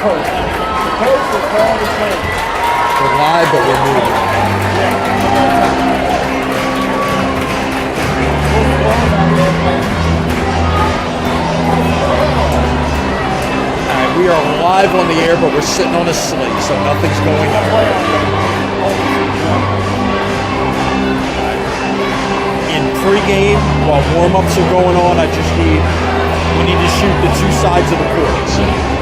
We're live, but we're moving. Alright, we are live on the air, but we're sitting on a slate, so nothing's going on. In pregame, while warm-ups are going on, we need to shoot the two sides of the court. So.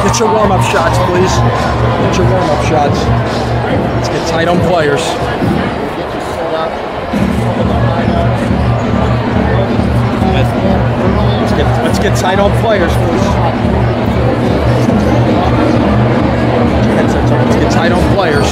Get your warm-up shots, please. Get your warm-up shots. Let's get tight on players. Let's get tight on players, please. Let's get tight on players.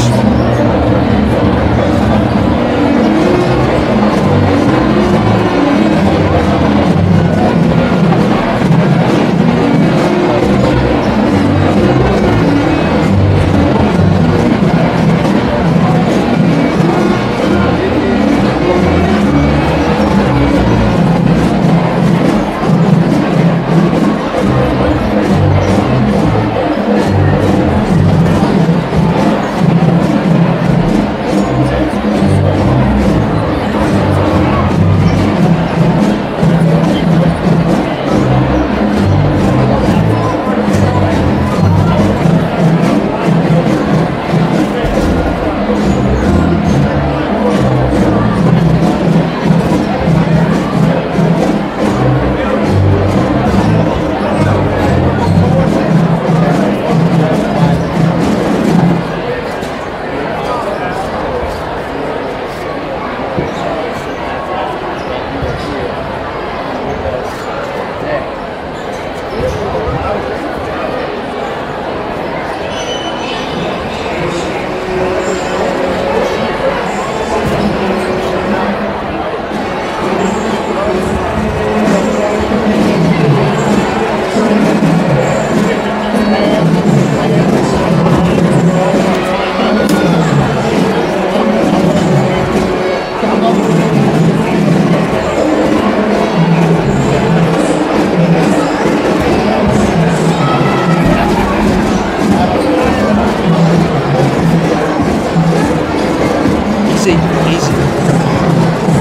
Easy.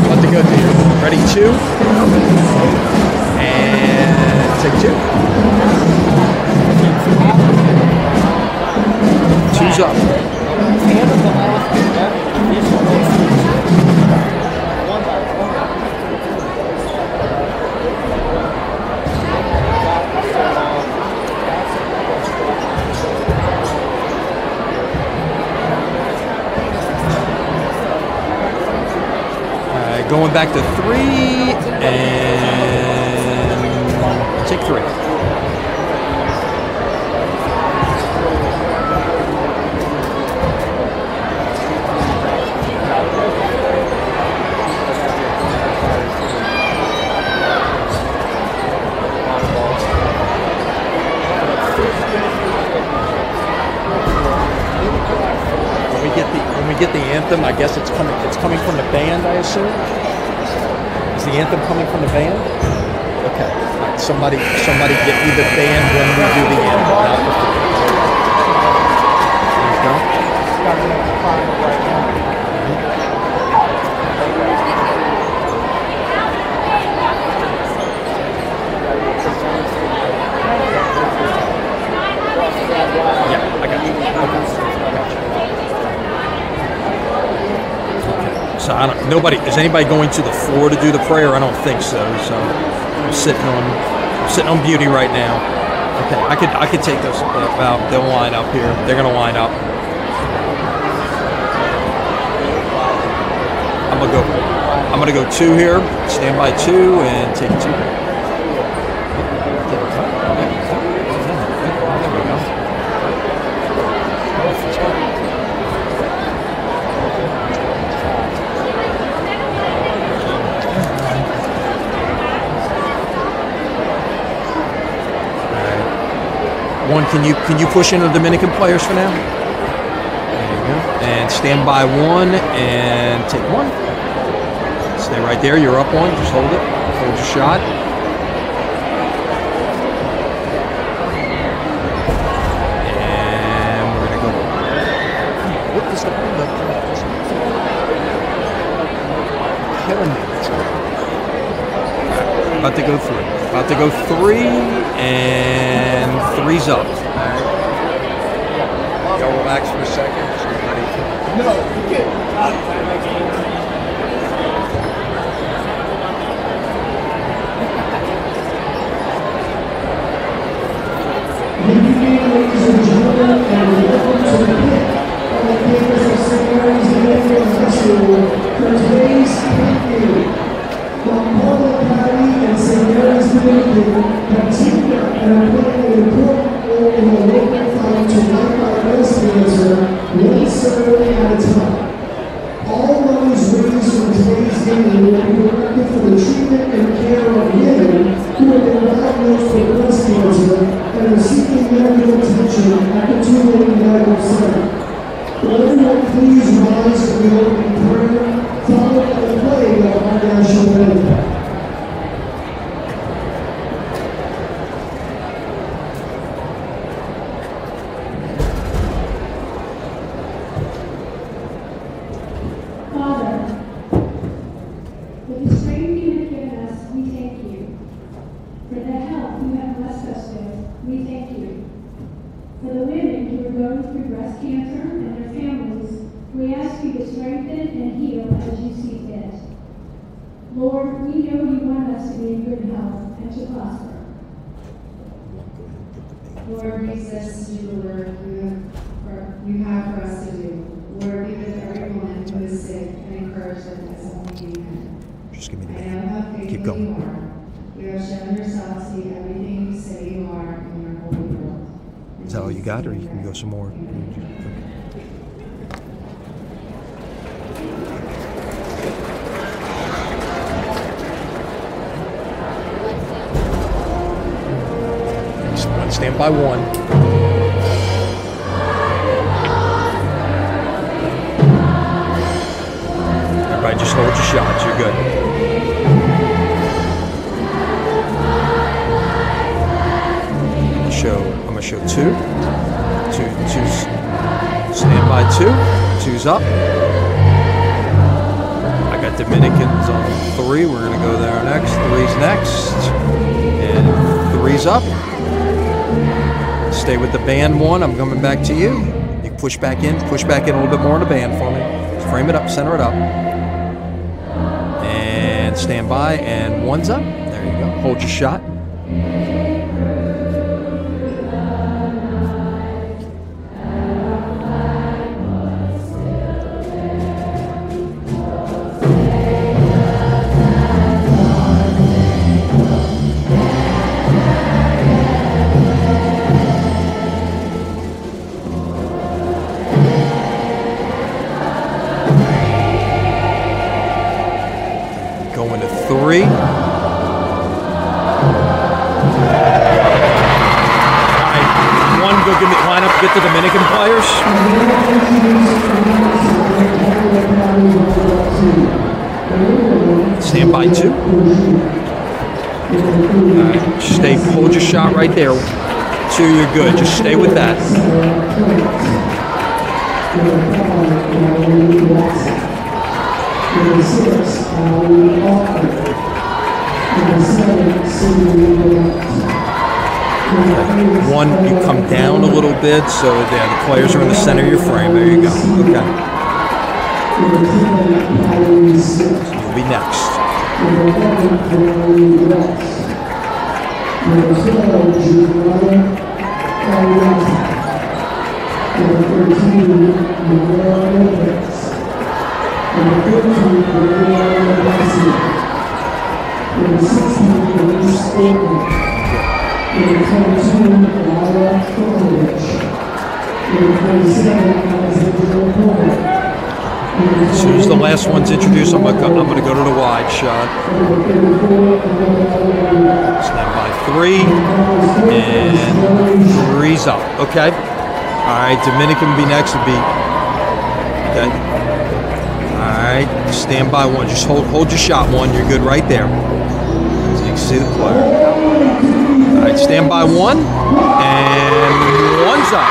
Let the go here. Ready, two. And take two. Two's up. Going back to three, and take three. When we get the anthem, I guess it's coming from the band, I assume. Is the anthem coming from the band? Okay. All right. Somebody get me the band when we do the anthem. There you go. So nobody is anybody going to the floor to do the prayer? I don't think so. So I'm sitting on beauty right now. Okay, I could take those out. They'll line up here. They're gonna line up. I'm gonna go 2 here. Stand by 2 and take 2. One, can you push in the Dominican players for now? There you go. And stand by 1 and take 1. Stay right there. You're up 1. Just hold it. Hold your shot. And we're gonna go. What is the killing me? About to go 3. About to go 3, and 3's up. Y'all relax for a second. No, you can't. Good evening, ladies and gentlemen, and welcome to the pit on the campus of St. Mary's Dominican High School for today's pit game. Paula Patty and St. Mary's Dominican have teamed up and are playing an important role in the local fight to wipe out breast cancer one ceremony at a time. All monies raised from today's game will be directed for the treatment and care of women who have been diagnosed with breast cancer and are seeking medical attention at the Tulane Medical Center. Will everyone please rise for the opening prayer, followed by the playing of our national anthem. Father, with the strength you have given us, we thank you. For the health you have blessed us with, we thank you. For the women who are going through breast cancer and their families, we ask you to strengthen and heal as you see fit. Lord, we know you want us to be in good health and to prosper. Lord, please us to do the work you have for us to do. Lord, be with every woman who is sick and encourage them as only you can. Just give me the I know how faithful Keep going. you are. You have shown yourself to be everything you say you are in your holy world. Is that all you got, or you can go some more? Stand by 1. Everybody just hold your shots. You're good. I'm gonna show 2. 2's stand by 2. 2's up. I got Dominicans on 3. We're gonna go there next. 3's next. And 3's up. Stay with the band 1. I'm coming back to you. You push back in a little bit more in the band for me. Frame it up, center it up. And stand by, and 1's up. There you go. Hold your shot. Going to 3. All right, 1, go give me line up, get the Dominican players. Stand by 2. All right, hold your shot right there. 2, you're good. Just stay with that. One, you come down a little bit, so the players are in the center of your frame. There you go. Okay. Number 10, Valerie Smith. You'll be next. Number 11, Valerie West. Number 12, Juliana Arias. Number 13, Miguel Lopez. Number 15, Maria Garcia. Number 16, Denise Orton. Number 22, Laura Kovalovich. Number 27, Alexandra Porter. As soon as the last one's introduced, I'm gonna go to the wide shot. Stand by 3, and 3's up. Okay. All right. Dominican will be next to be. Okay. All right. Stand by 1. Just hold your shot 1. You're good right there. So you can see the player. All right. Stand by 1, and 1's up.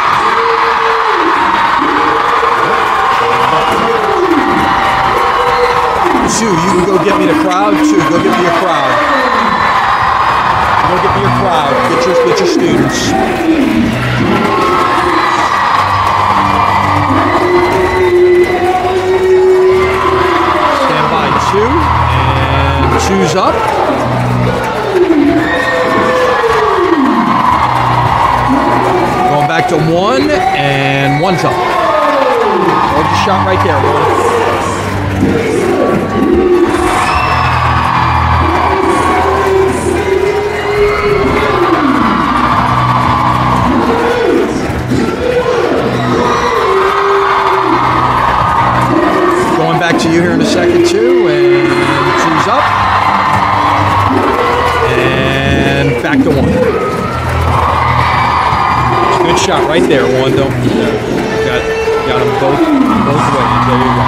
2, you can go get me the crowd. 2, go get me your crowd. Go get me your crowd. Get your students. Stand by 2, and 2's up. Going back to 1, and 1's up. Hold your shot right there, 1. Going back to you here in a second too, and 2's up, and back to 1. Good shot right there, 1. Don't got them both ways. There you go.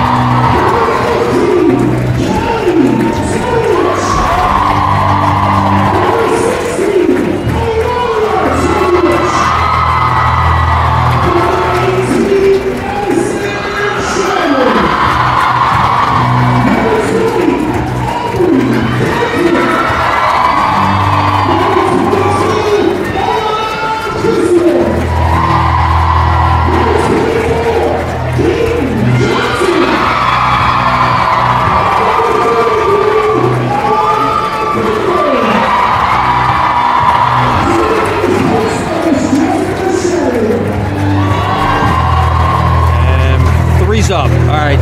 Up. All right.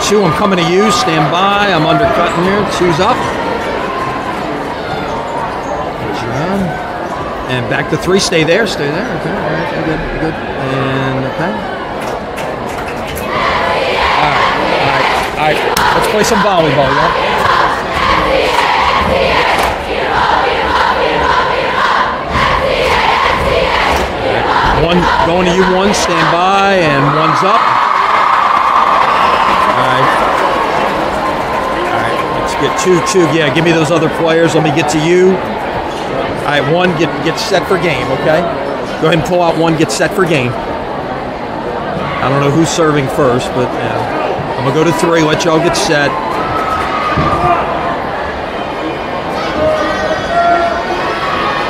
Two, I'm coming to you. Stand by. I'm undercutting here. 2's up. And back to 3. Stay there. Okay. All right. Good. And okay. All right. Let's play some volleyball, yeah? Right. 1 going to you. 1. Stand by, and 1's up. All right. Let's get 2. Yeah. Give me those other players. Let me get to you. All right, 1, get set for game, okay? Go ahead and pull out 1, get set for game. I don't know who's serving first, but yeah. I'm going to go to 3, let y'all get set.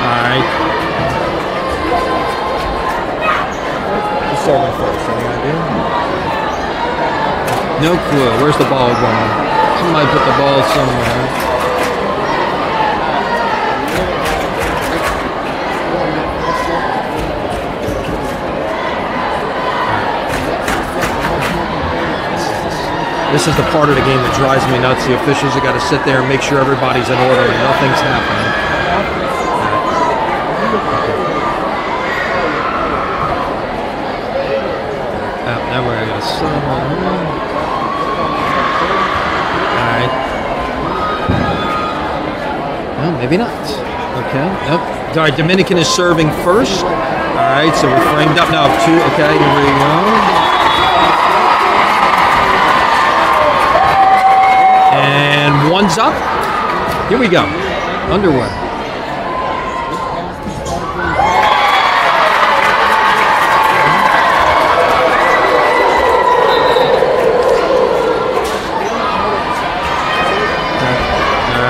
All right. Who's serving first? Any idea? No clue. Where's the ball going? Somebody put the ball somewhere. This is the part of the game that drives me nuts. The officials have got to sit there and make sure everybody's in order and nothing's happening. Now we're going to sit on. All right. Well, maybe not. Okay. Nope. All right, Dominican is serving first. All right, so we're framed up now. 2. Okay, here we go. And 1's up. Here we go. Underway.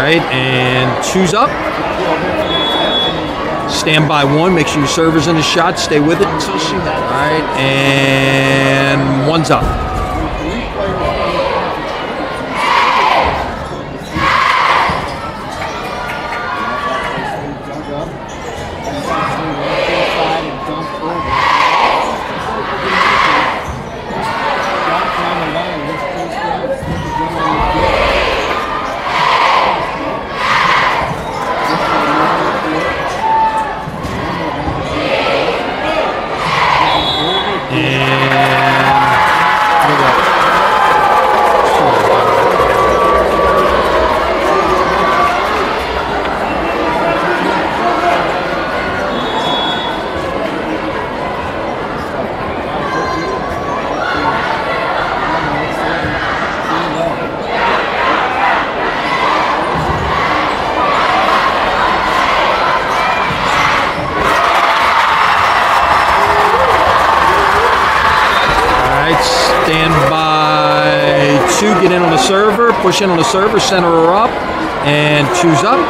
right, and 2's up. Stand by 1. Make sure your server's in the shot. Stay with it until she. All right, and 1's up. Stand by 2, get in on the server, push in on the server, center her up, and 2's up.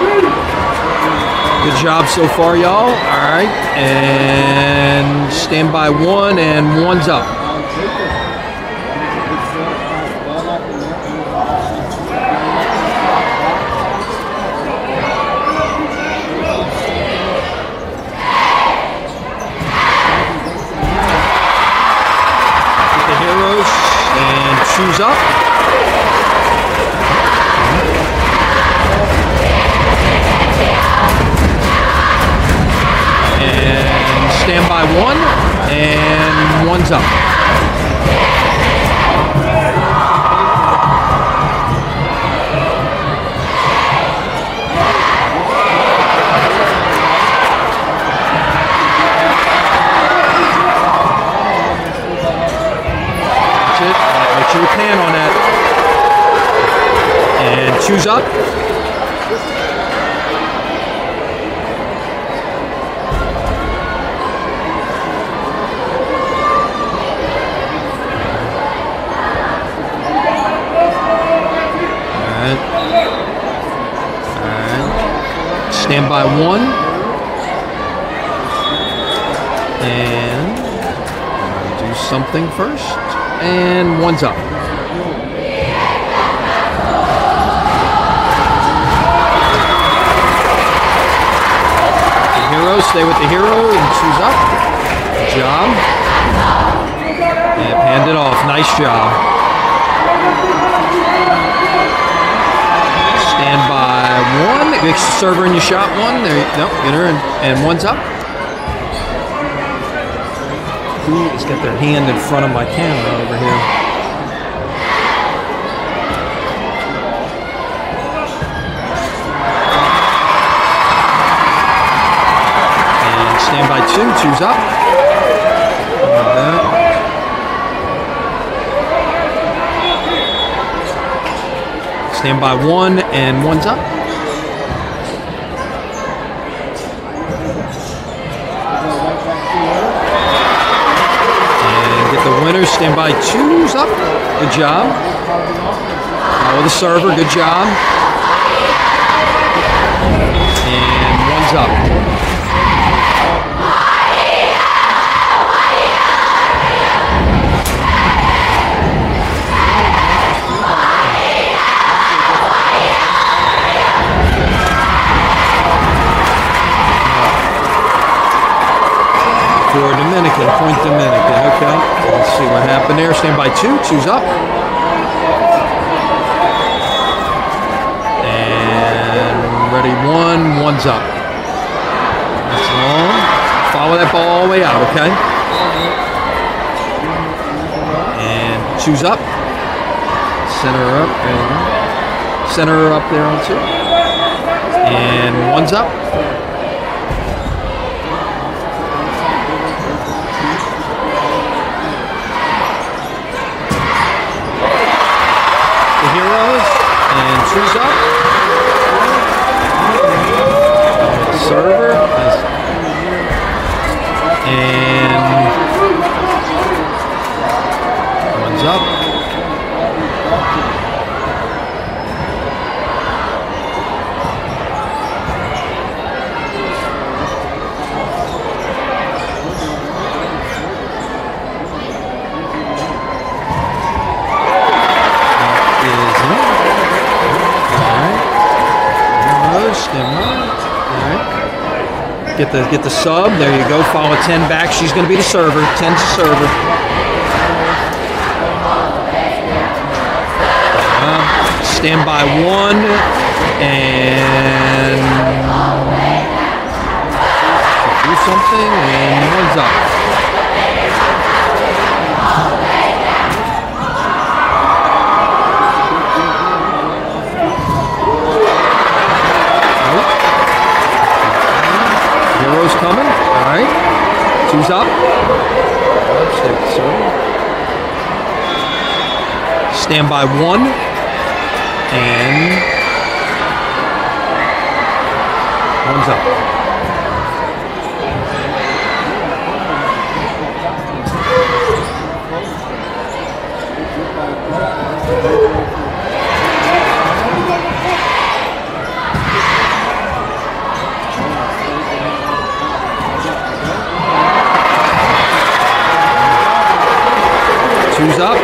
Good job so far, y'all. All right, and stand by 1, and 1's up. And 2's up. And stand by 1, and 1's up. Make sure you pan on that. And 2's up. Alright. Stand by 1. And do something first. And 1's up. The hero, stay with the hero, and 2's up. Good job. And hand it off. Nice job. Stand by 1. Make the server in your shot 1. There you go. Get her, and 1's up. Who has got their hand in front of my camera over here? And stand by 2, 2's up. Like that. Stand by 1, and 1's up. The winner, stand by 2's up. Good job. Follow the server. Good job. And 1's up. For Dominican, point Dominican. Okay. Let's see what happened there. Stand by 2, 2's up. And ready 1, 1's up. That's long. Follow that ball all the way out, okay? And 2's up. Center her up. There you go. Center her up there on 2. And 1's up. Heroes, and 2's up. Server, and 1's up. stand by. All right. Get the sub. There you go. Follow 10 back. She's going to be the server. 10's the server. Stand by 1 and do something, and 1's up. Hero's coming. All right. 2's up. Stand by 1 and 1's up. Two's up.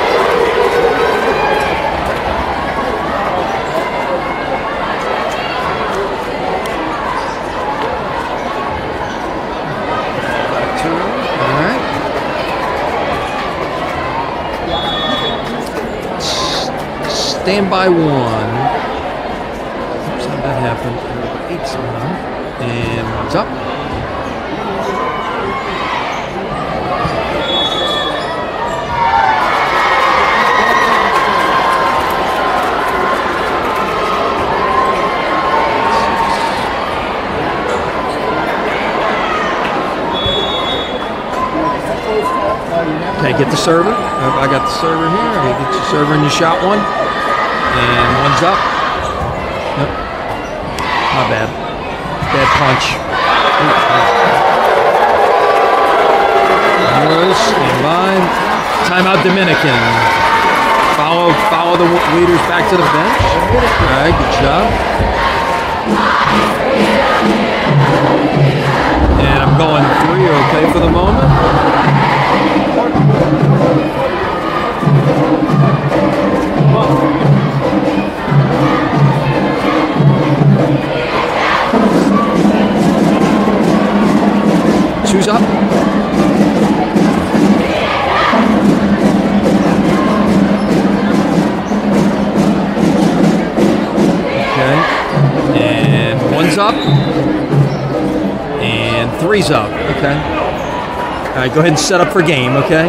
All right. Stand by 1. Oops, how'd that happen? 8's on. And 1's up. Okay, get the server. I got the server here. Okay, get your server and you shot 1. And 1's up. Nope. Not bad. Bad punch. Stand by. Timeout Dominican. Follow the leaders back to the bench. All right, good job. And I'm going 3, okay for the moment. Two's up. Okay. And 1's up. And 3's up. Okay. All right, go ahead and set up for game, okay?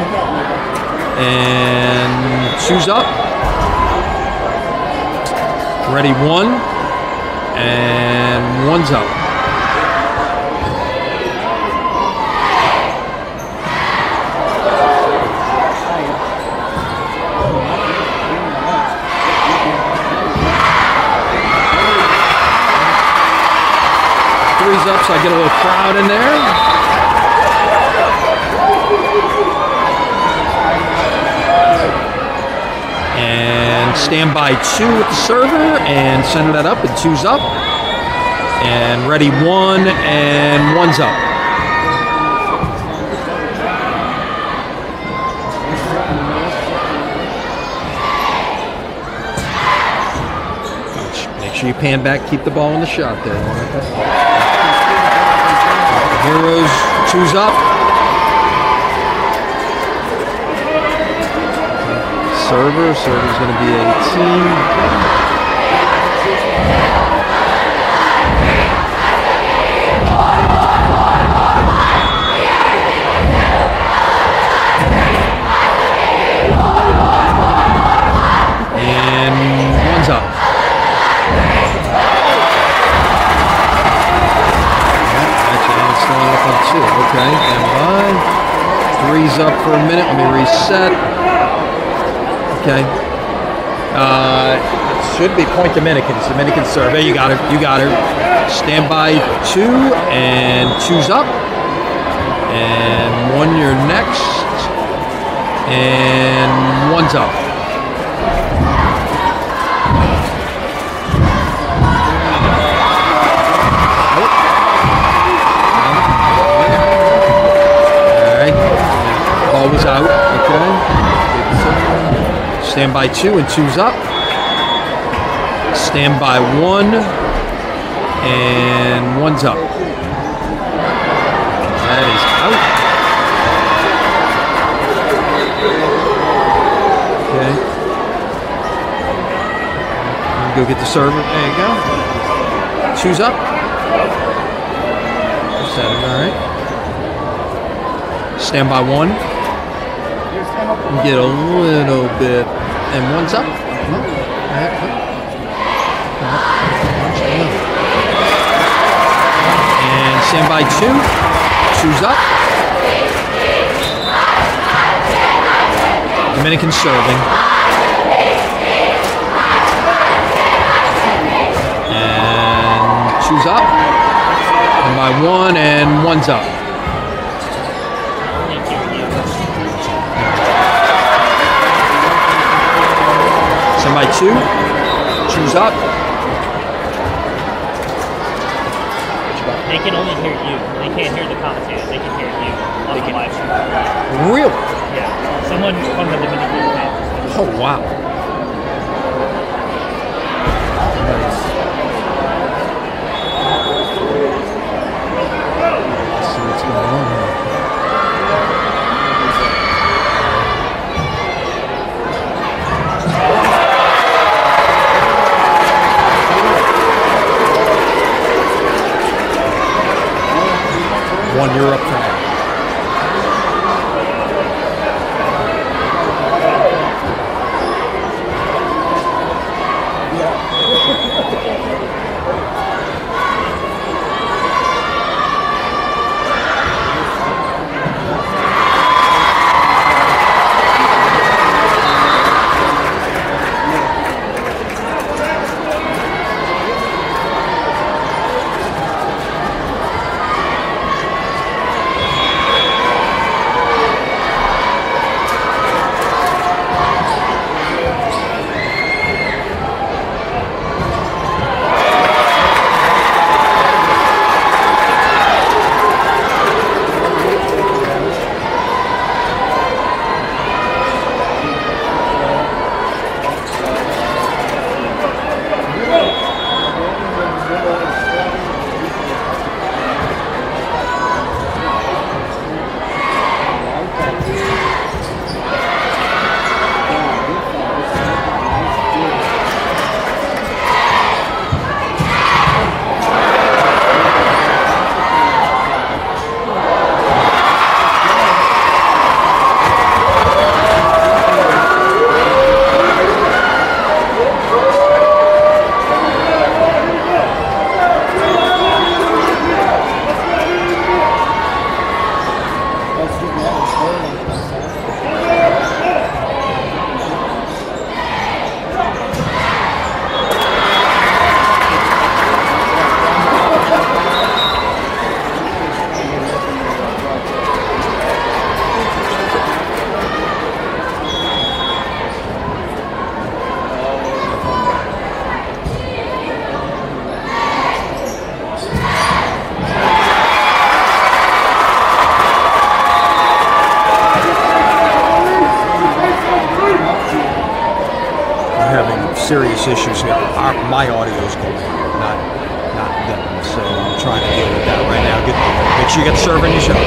And 2's up. Ready 1. And 1's up. Three's up, so I get a little crowd in there. And stand by 2 with the server and center that up, and 2's up. And ready 1 and 1's up. Make sure you pan back, keep the ball in the shot there. Heroes, 2's up. Server's going to be 18. And 1's up. Up on 2. Okay, and by 3's up for a minute. Let me reset. Okay. It should be point Dominicans. Dominican serve. There you got her. You got her. Stand by 2 and 2's up. And 1 you're next. And 1's up. Ball was out, okay. Stand by 2 and 2's up. Stand by 1 And one's up. That is out. Okay. Go get the server. There you go. Two's up. Set it, all right. Stand by one. Get a little bit. And one's up. And stand by two. Two's up. Dominican serving. And two's up. And by one, and one's up. Stand by two. Two's up. They can only hear you. They can't hear the commentators. They can hear you on the live stream. Really? Yeah. Someone from the Dominican fan. Oh, wow. Nice. Let's see what's going on here. You're up for now. Serious issues here. My audio's going, not them. So I'm trying to deal with that right now. Make sure you get the server in your show.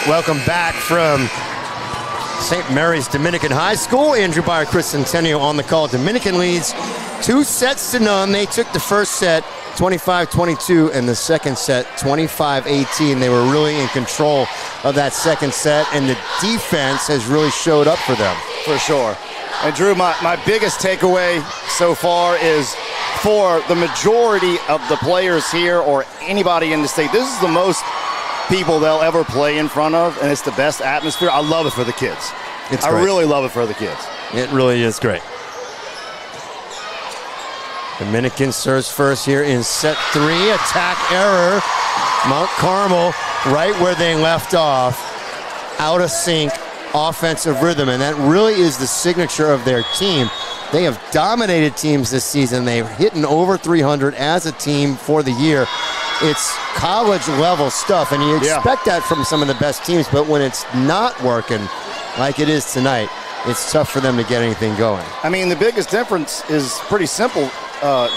Welcome back from St. Mary's Dominican High School. Andrew Byer, Chris Centennial on the call. Dominican leads 2-0. They took the first set 25-22 and the second set 25-18. They were really in control of that second set, and the defense has really showed up for them. For sure. And Drew, my biggest takeaway so far is for the majority of the players here or anybody in the state, this is the most people they'll ever play in front of, and it's the best atmosphere. I love it for the kids. It's I great. really love it for the kids. It really is great. Dominican serves first here in set 3. Attack error. Mount Carmel right where they left off. Out of sync offensive rhythm, and that really is the signature of their team. They have dominated teams this season. They've hit over 300 as a team for the year. It's college level stuff, and you expect that from some of the best teams, but when it's not working like it is tonight, it's tough for them to get anything going. I mean, the biggest difference is pretty simple.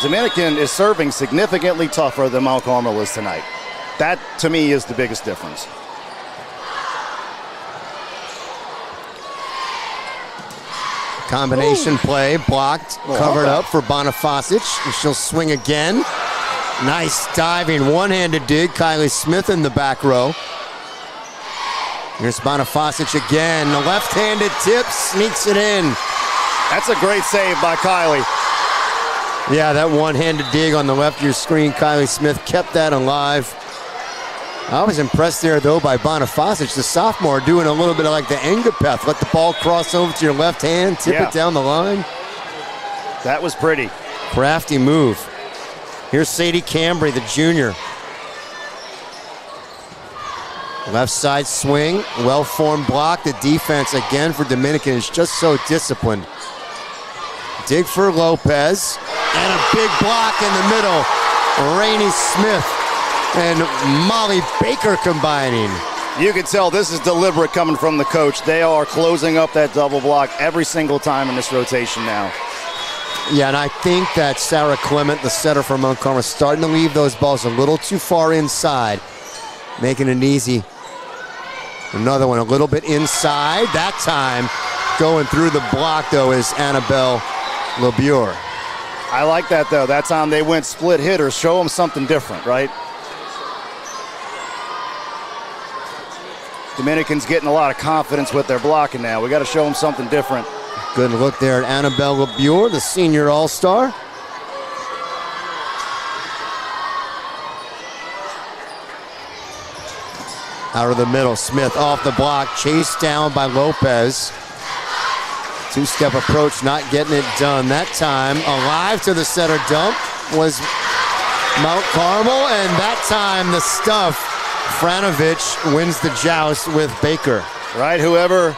Dominican is serving significantly tougher than Mount Carmel is tonight. That, to me, is the biggest difference. Combination play, blocked, covered up for Bonifasic. She'll swing again. Nice diving, one-handed dig. Kylie Smith in the back row. Here's Bonifasic again. The left-handed tip, sneaks it in. That's a great save by Kylie. Yeah, that one-handed dig on the left of your screen. Kylie Smith kept that alive. I was impressed there, though, by Bonifasic, the sophomore, doing a little bit of like the Engapeth. Let the ball cross over to your left hand, tip it down the line. That was pretty. Crafty move. Here's Sadie Cambry, the junior. Left side swing, well-formed block. The defense, again, for Dominican is just so disciplined. Dig for Lopez, and a big block in the middle. Rainey Smith and Molly Baker combining. You can tell this is deliberate coming from the coach. They are closing up that double block every single time in this rotation now. Yeah, and I think that Sarah Clement, the setter for Mount Carmel, is starting to leave those balls a little too far inside, making it easy. Another one a little bit inside. That time going through the block, though, is Annabelle LeBure. I like that, though. That time they went split hitters. Show them something different, right? Dominican's getting a lot of confidence with their blocking now. We got to show them something different. Good look there at Annabelle LeBure, the senior all-star. Out of the middle, Smith off the block, chased down by Lopez. Two-step approach, not getting it done. That time, alive to the setter dump was Mount Carmel, and that time the stuff, Franovich wins the joust with Baker. Right, whoever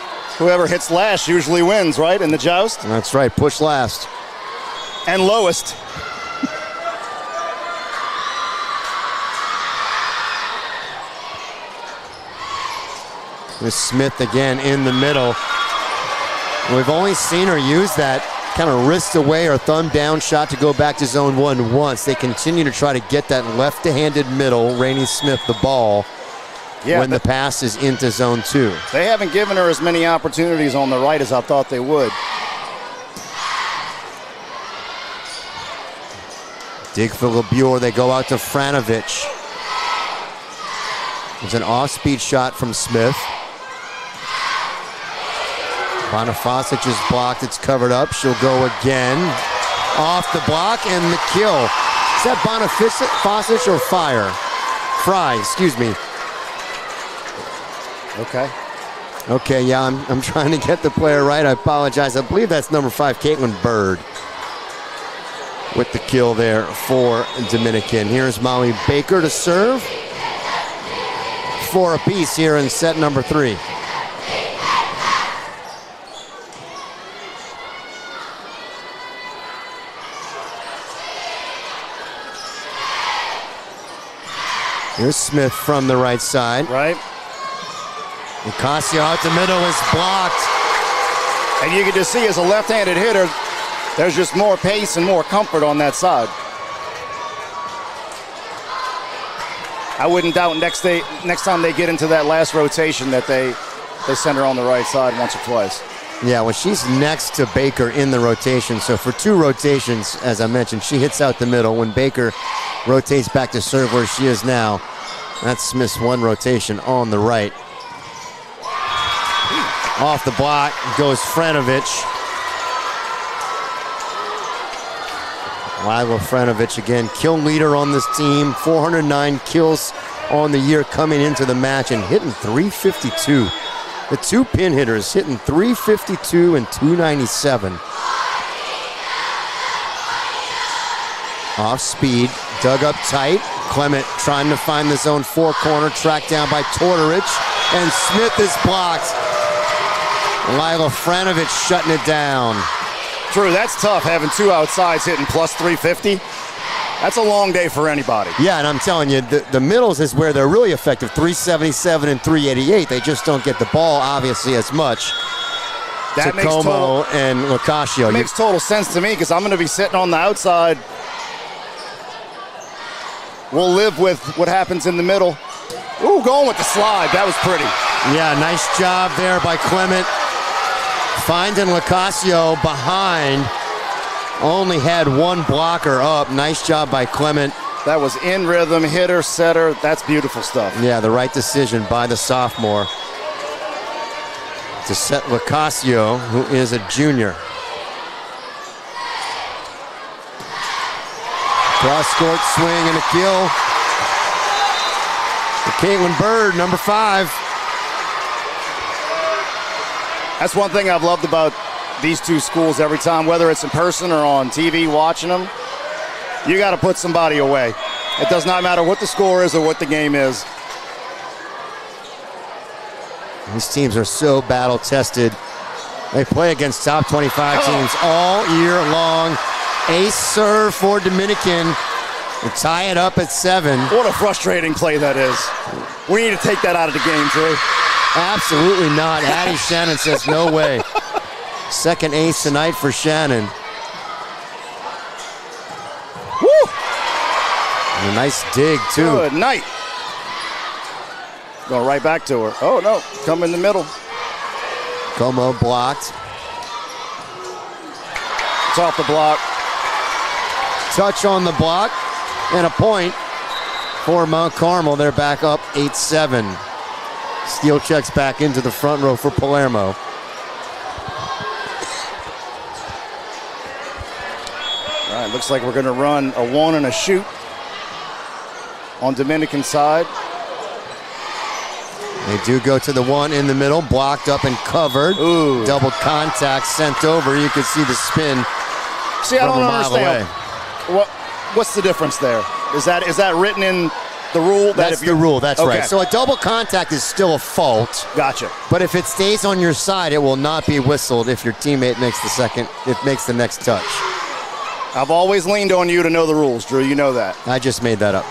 hits last usually wins, right, in the joust? That's right, push last. And lowest. With Smith again in the middle. We've only seen her use that kind of wrist away or thumb down shot to go back to zone 1 once. They continue to try to get that left-handed middle, Rainey Smith, the ball, when the pass is into zone 2. They haven't given her as many opportunities on the right as I thought they would. Dig for LeBure, they go out to Franovich. There's an off-speed shot from Smith. Bonifasic is blocked, it's covered up. She'll go again. Off the block and the kill. Is that Bonifasic or Fry, excuse me. Okay. Okay, yeah, I'm trying to get the player right. I apologize. I believe that's number 5, Caitlin Bird, with the kill there for Dominican. Here's Molly Baker to serve. 4 apiece here in set number 3. Here's Smith from the right side. Right. Ocasio out the middle is blocked. And you can just see as a left-handed hitter, there's just more pace and more comfort on that side. I wouldn't doubt next time they get into that last rotation that they send her on the right side once or twice. Yeah, well, she's next to Baker in the rotation. So for 2 rotations, as I mentioned, she hits out the middle. When Baker rotates back to serve where she is now, that's Smith's 1 rotation on the right. Off the block goes Franovich. Lila Franovich again, kill leader on this team. 409 kills on the year coming into the match and hitting 352. The 2 pin hitters hitting 352 and 297. Off speed, dug up tight. Clement trying to find the zone 4 corner, tracked down by Tortorich, and Smith is blocked. Lila Franovich shutting it down. Drew, that's tough having 2 outsides hitting plus 350. That's a long day for anybody. Yeah, and I'm telling you, the middles is where they're really effective. 377 and 388. They just don't get the ball, obviously, as much. That makes Como and Locascio. It makes total sense to me because I'm going to be sitting on the outside. We'll live with what happens in the middle. Ooh, going with the slide. That was pretty. Yeah, nice job there by Clement. Finding Locascio behind. Only had 1 blocker up. Nice job by Clement. That was in rhythm, hitter, setter. That's beautiful stuff. Yeah, the right decision by the sophomore to set Locascio, who is a junior. Cross-court swing and a kill for Caitlin Bird, number 5. That's one thing I've loved about these 2 schools every time, whether it's in person or on TV watching them. You got to put somebody away. It does not matter what the score is or what the game is. These teams are so battle-tested. They play against top 25 teams all year long. Ace serve for Dominican. We tie it up at 7. What a frustrating play that is. We need to take that out of the game, Drew. Absolutely not. Addie Shannon says no way. Second ace tonight for Shannon. Woo! And a nice dig, too. Good night. Going right back to her. Oh, no. Come in the middle. Como blocked. It's off the block. Touch on the block. And a point for Mount Carmel. They're back up 8-7. Steele checks back into the front row for Palermo. All right, looks like we're going to run a 1 and a shoot on Dominican side. They do go to the 1 in the middle, blocked up and covered. Ooh. Double contact sent over. You can see the spin. See, I from don't a mile understand. What's the difference there? Is that written in the rule? That's the rule. That's okay. right. So a double contact is still a fault. Gotcha. But if it stays on your side, it will not be whistled if your teammate makes the next touch. I've always leaned on you to know the rules, Drew. You know that. I just made that up.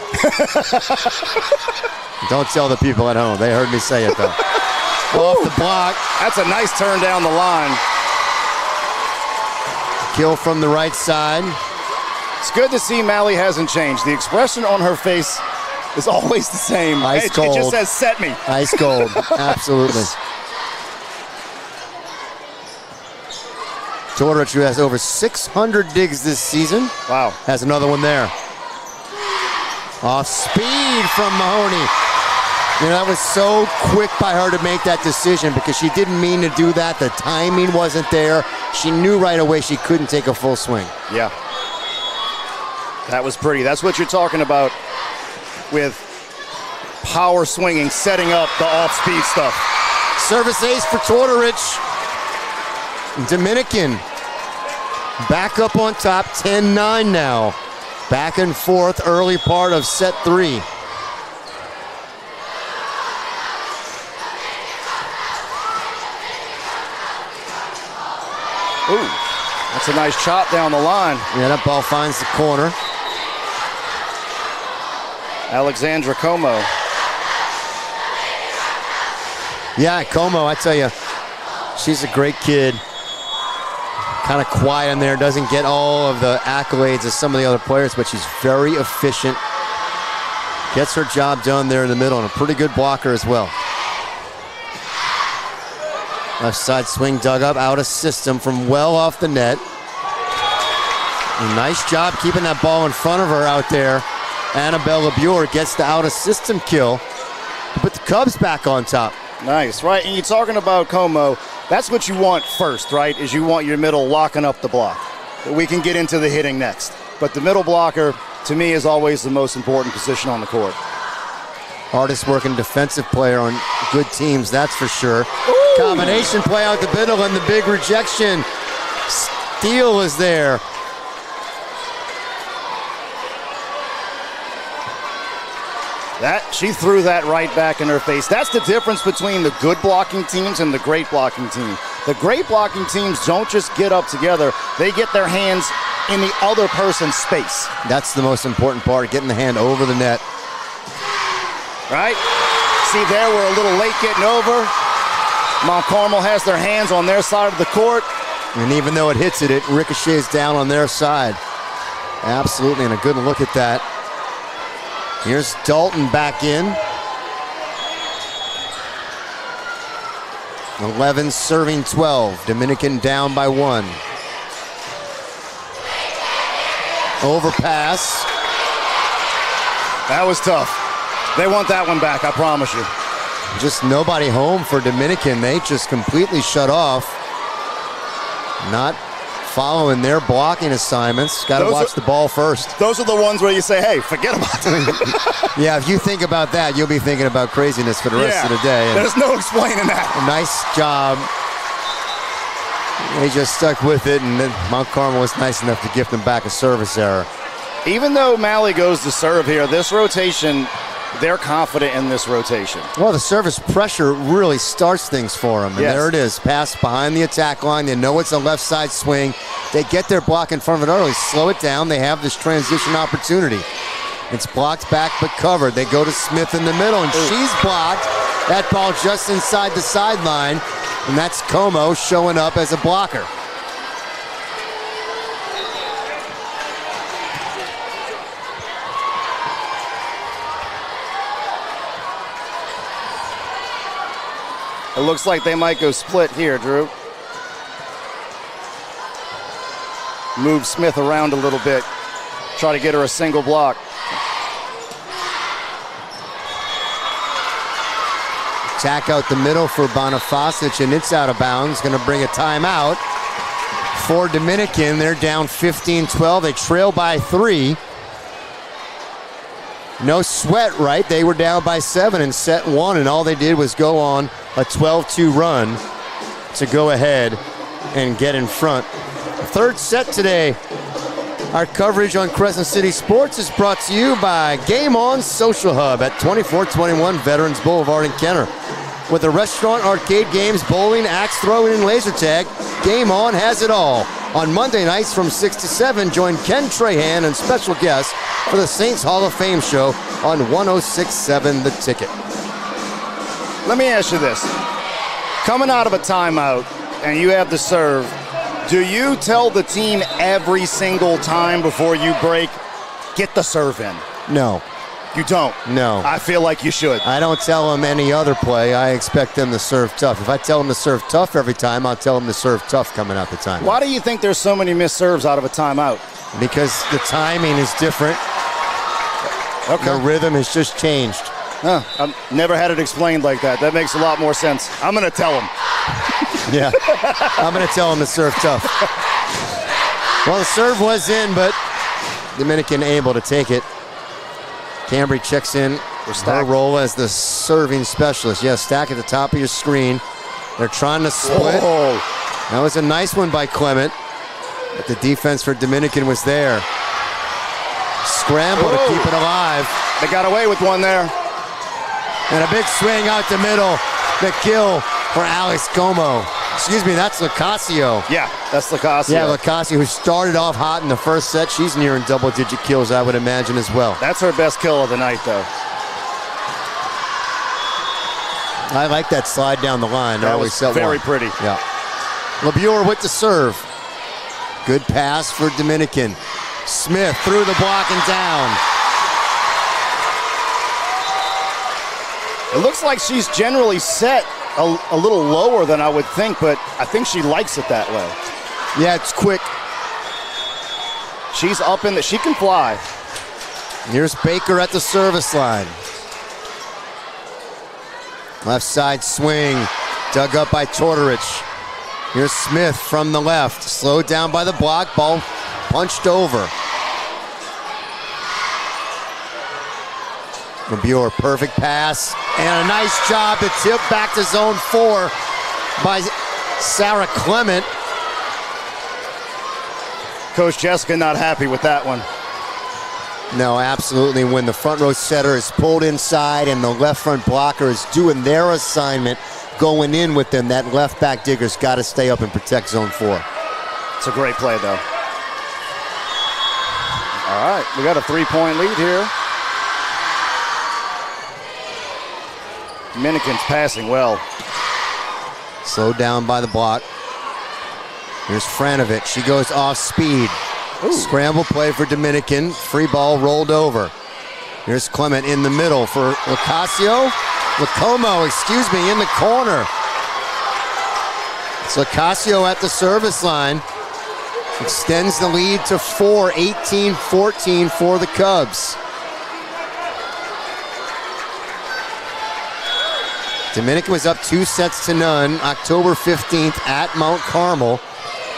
Don't tell the people at home. They heard me say it, though. Off the block. That's a nice turn down the line. Kill from the right side. It's good to see Mally hasn't changed. The expression on her face is always the same. Ice It cold. just says, set me. Ice cold. Absolutely. Tortorich, who has over 600 digs this season. Wow. Has another one there. Off speed from Mahoney. You know, that was so quick by her to make that decision because she didn't mean to do that. The timing wasn't there. She knew right away she couldn't take a full swing. Yeah. That was pretty. That's what you're talking about with power swinging, setting up the off-speed stuff. Service ace for Tortorich. Dominican back up on top, 10-9 now. Back and forth early part of set 3. Ooh, that's a nice chop down the line. Yeah, that ball finds the corner. Alexandra Como. Yeah, Como, I tell you, she's a great kid. Kind of quiet in there, doesn't get all of the accolades of some of the other players, but she's very efficient. Gets her job done there in the middle, and a pretty good blocker as well. Left side swing dug up, out of system from well off the net. Nice job keeping that ball in front of her out there. Annabelle LeBure gets the out of system kill to put the Cubs back on top. Nice, right? And you're talking about Como. That's what you want first, right? Is you want your middle locking up the block. We can get into the hitting next. But the middle blocker, to me, is always the most important position on the court. Hardest working defensive player on good teams, that's for sure. Ooh. Combination play out the middle and the big rejection. Steele is there. She threw that right back in her face. That's the difference between the good blocking teams and the great blocking team. The great blocking teams don't just get up together. They get their hands in the other person's space. That's the most important part, getting the hand over the net. Right? See there, we're a little late getting over. Mount Carmel has their hands on their side of the court. And even though it hits it, it ricochets down on their side. Absolutely, and a good look at that. Here's Dalton back in. 11 serving 12. Dominican down by 1. Overpass. That was tough. They want that one back, I promise you. Just nobody home for Dominican. They just completely shut off. Not following their blocking assignments. Got to watch the ball first. Those are the ones where you say, hey, forget about it. Yeah, if you think about that, you'll be thinking about craziness for the rest of the day. And there's no explaining that. Nice job. They just stuck with it, and then Mount Carmel was nice enough to gift them back a service error. Even though Malley goes to serve here, this rotation, they're confident in this rotation. Well, the service pressure really starts things for them. And there it is, pass behind the attack line. They know it's a left side swing. They get their block in front of it early, slow it down. They have this transition opportunity. It's blocked back but covered. They go to Smith in the middle, and she's blocked. That ball just inside the sideline, and that's Como showing up as a blocker. It looks like they might go split here, Drew. Move Smith around a little bit. Try to get her a single block. Attack out the middle for Bonifacic, and it's out of bounds. Going to bring a timeout for Dominican. They're down 15-12. They trail by 3. No sweat, right? They were down by 7 in set 1, and all they did was go on a 12-2 run to go ahead and get in front. Third set today. Our coverage on Crescent City Sports is brought to you by Game On Social Hub at 2421 Veterans Boulevard in Kenner. With a restaurant, arcade games, bowling, axe throwing, and laser tag, Game On has it all. On Monday nights from 6 to 7, join Ken Trahan and special guests for the Saints Hall of Fame show on 106.7 The Ticket. Let me ask you this. Coming out of a timeout and you have the serve, do you tell the team every single time before you break, get the serve in? No. You don't? No. I feel like you should. I don't tell them any other play. I expect them to serve tough. If I tell them to serve tough every time, I'll tell them to serve tough coming out the time. Why do you think there's so many missed serves out of a timeout? Because the timing is different. Okay. The rhythm has just changed. Huh. I've never had it explained like that. That makes a lot more sense. I'm going to tell them. Yeah. I'm going to tell them to serve tough. Well, the serve was in, but Dominican able to take it. Cambry checks in her role as the serving specialist. Yeah, Stack at the top of your screen. They're trying to split. Whoa. That was a nice one by Clement. But the defense for Dominican was there. Scramble to keep it alive. They got away with one there. And a big swing out the middle. The kill for Alex Como. Excuse me, that's Lacasio. Yeah, that's Lacasio. Yeah, Lacasio, who started off hot in the first set. She's nearing double-digit kills, I would imagine, as well. That's her best kill of the night, though. I like that slide down the line. That was very pretty. Yeah. LeBure with the serve. Good pass for Dominican. Smith through the block and down. It looks like she's generally set a little lower than I would think, but I think she likes it that way. Yeah, it's quick. She's up in she can fly. Here's Baker at the service line. Left side swing, dug up by Tortorich. Here's Smith from the left, slowed down by the block, ball punched over. Muir, perfect pass, and a nice job to tip back to zone 4 by Sarah Clement. Coach Jessica not happy with that one. No, absolutely. When the front row setter is pulled inside and the left front blocker is doing their assignment, going in with them, that left back digger's got to stay up and protect zone 4. It's a great play, though. All right, we got a 3-point lead here. Dominican's passing well. Slowed down by the block. Here's Franovic. She goes off speed. Ooh. Scramble play for Dominican. Free ball rolled over. Here's Clement in the middle for Lacomo, excuse me, in the corner. It's Lacasio at the service line. Extends the lead to 4, 18-14 for the Cubs. Dominican was up 2-0 October 15th at Mount Carmel,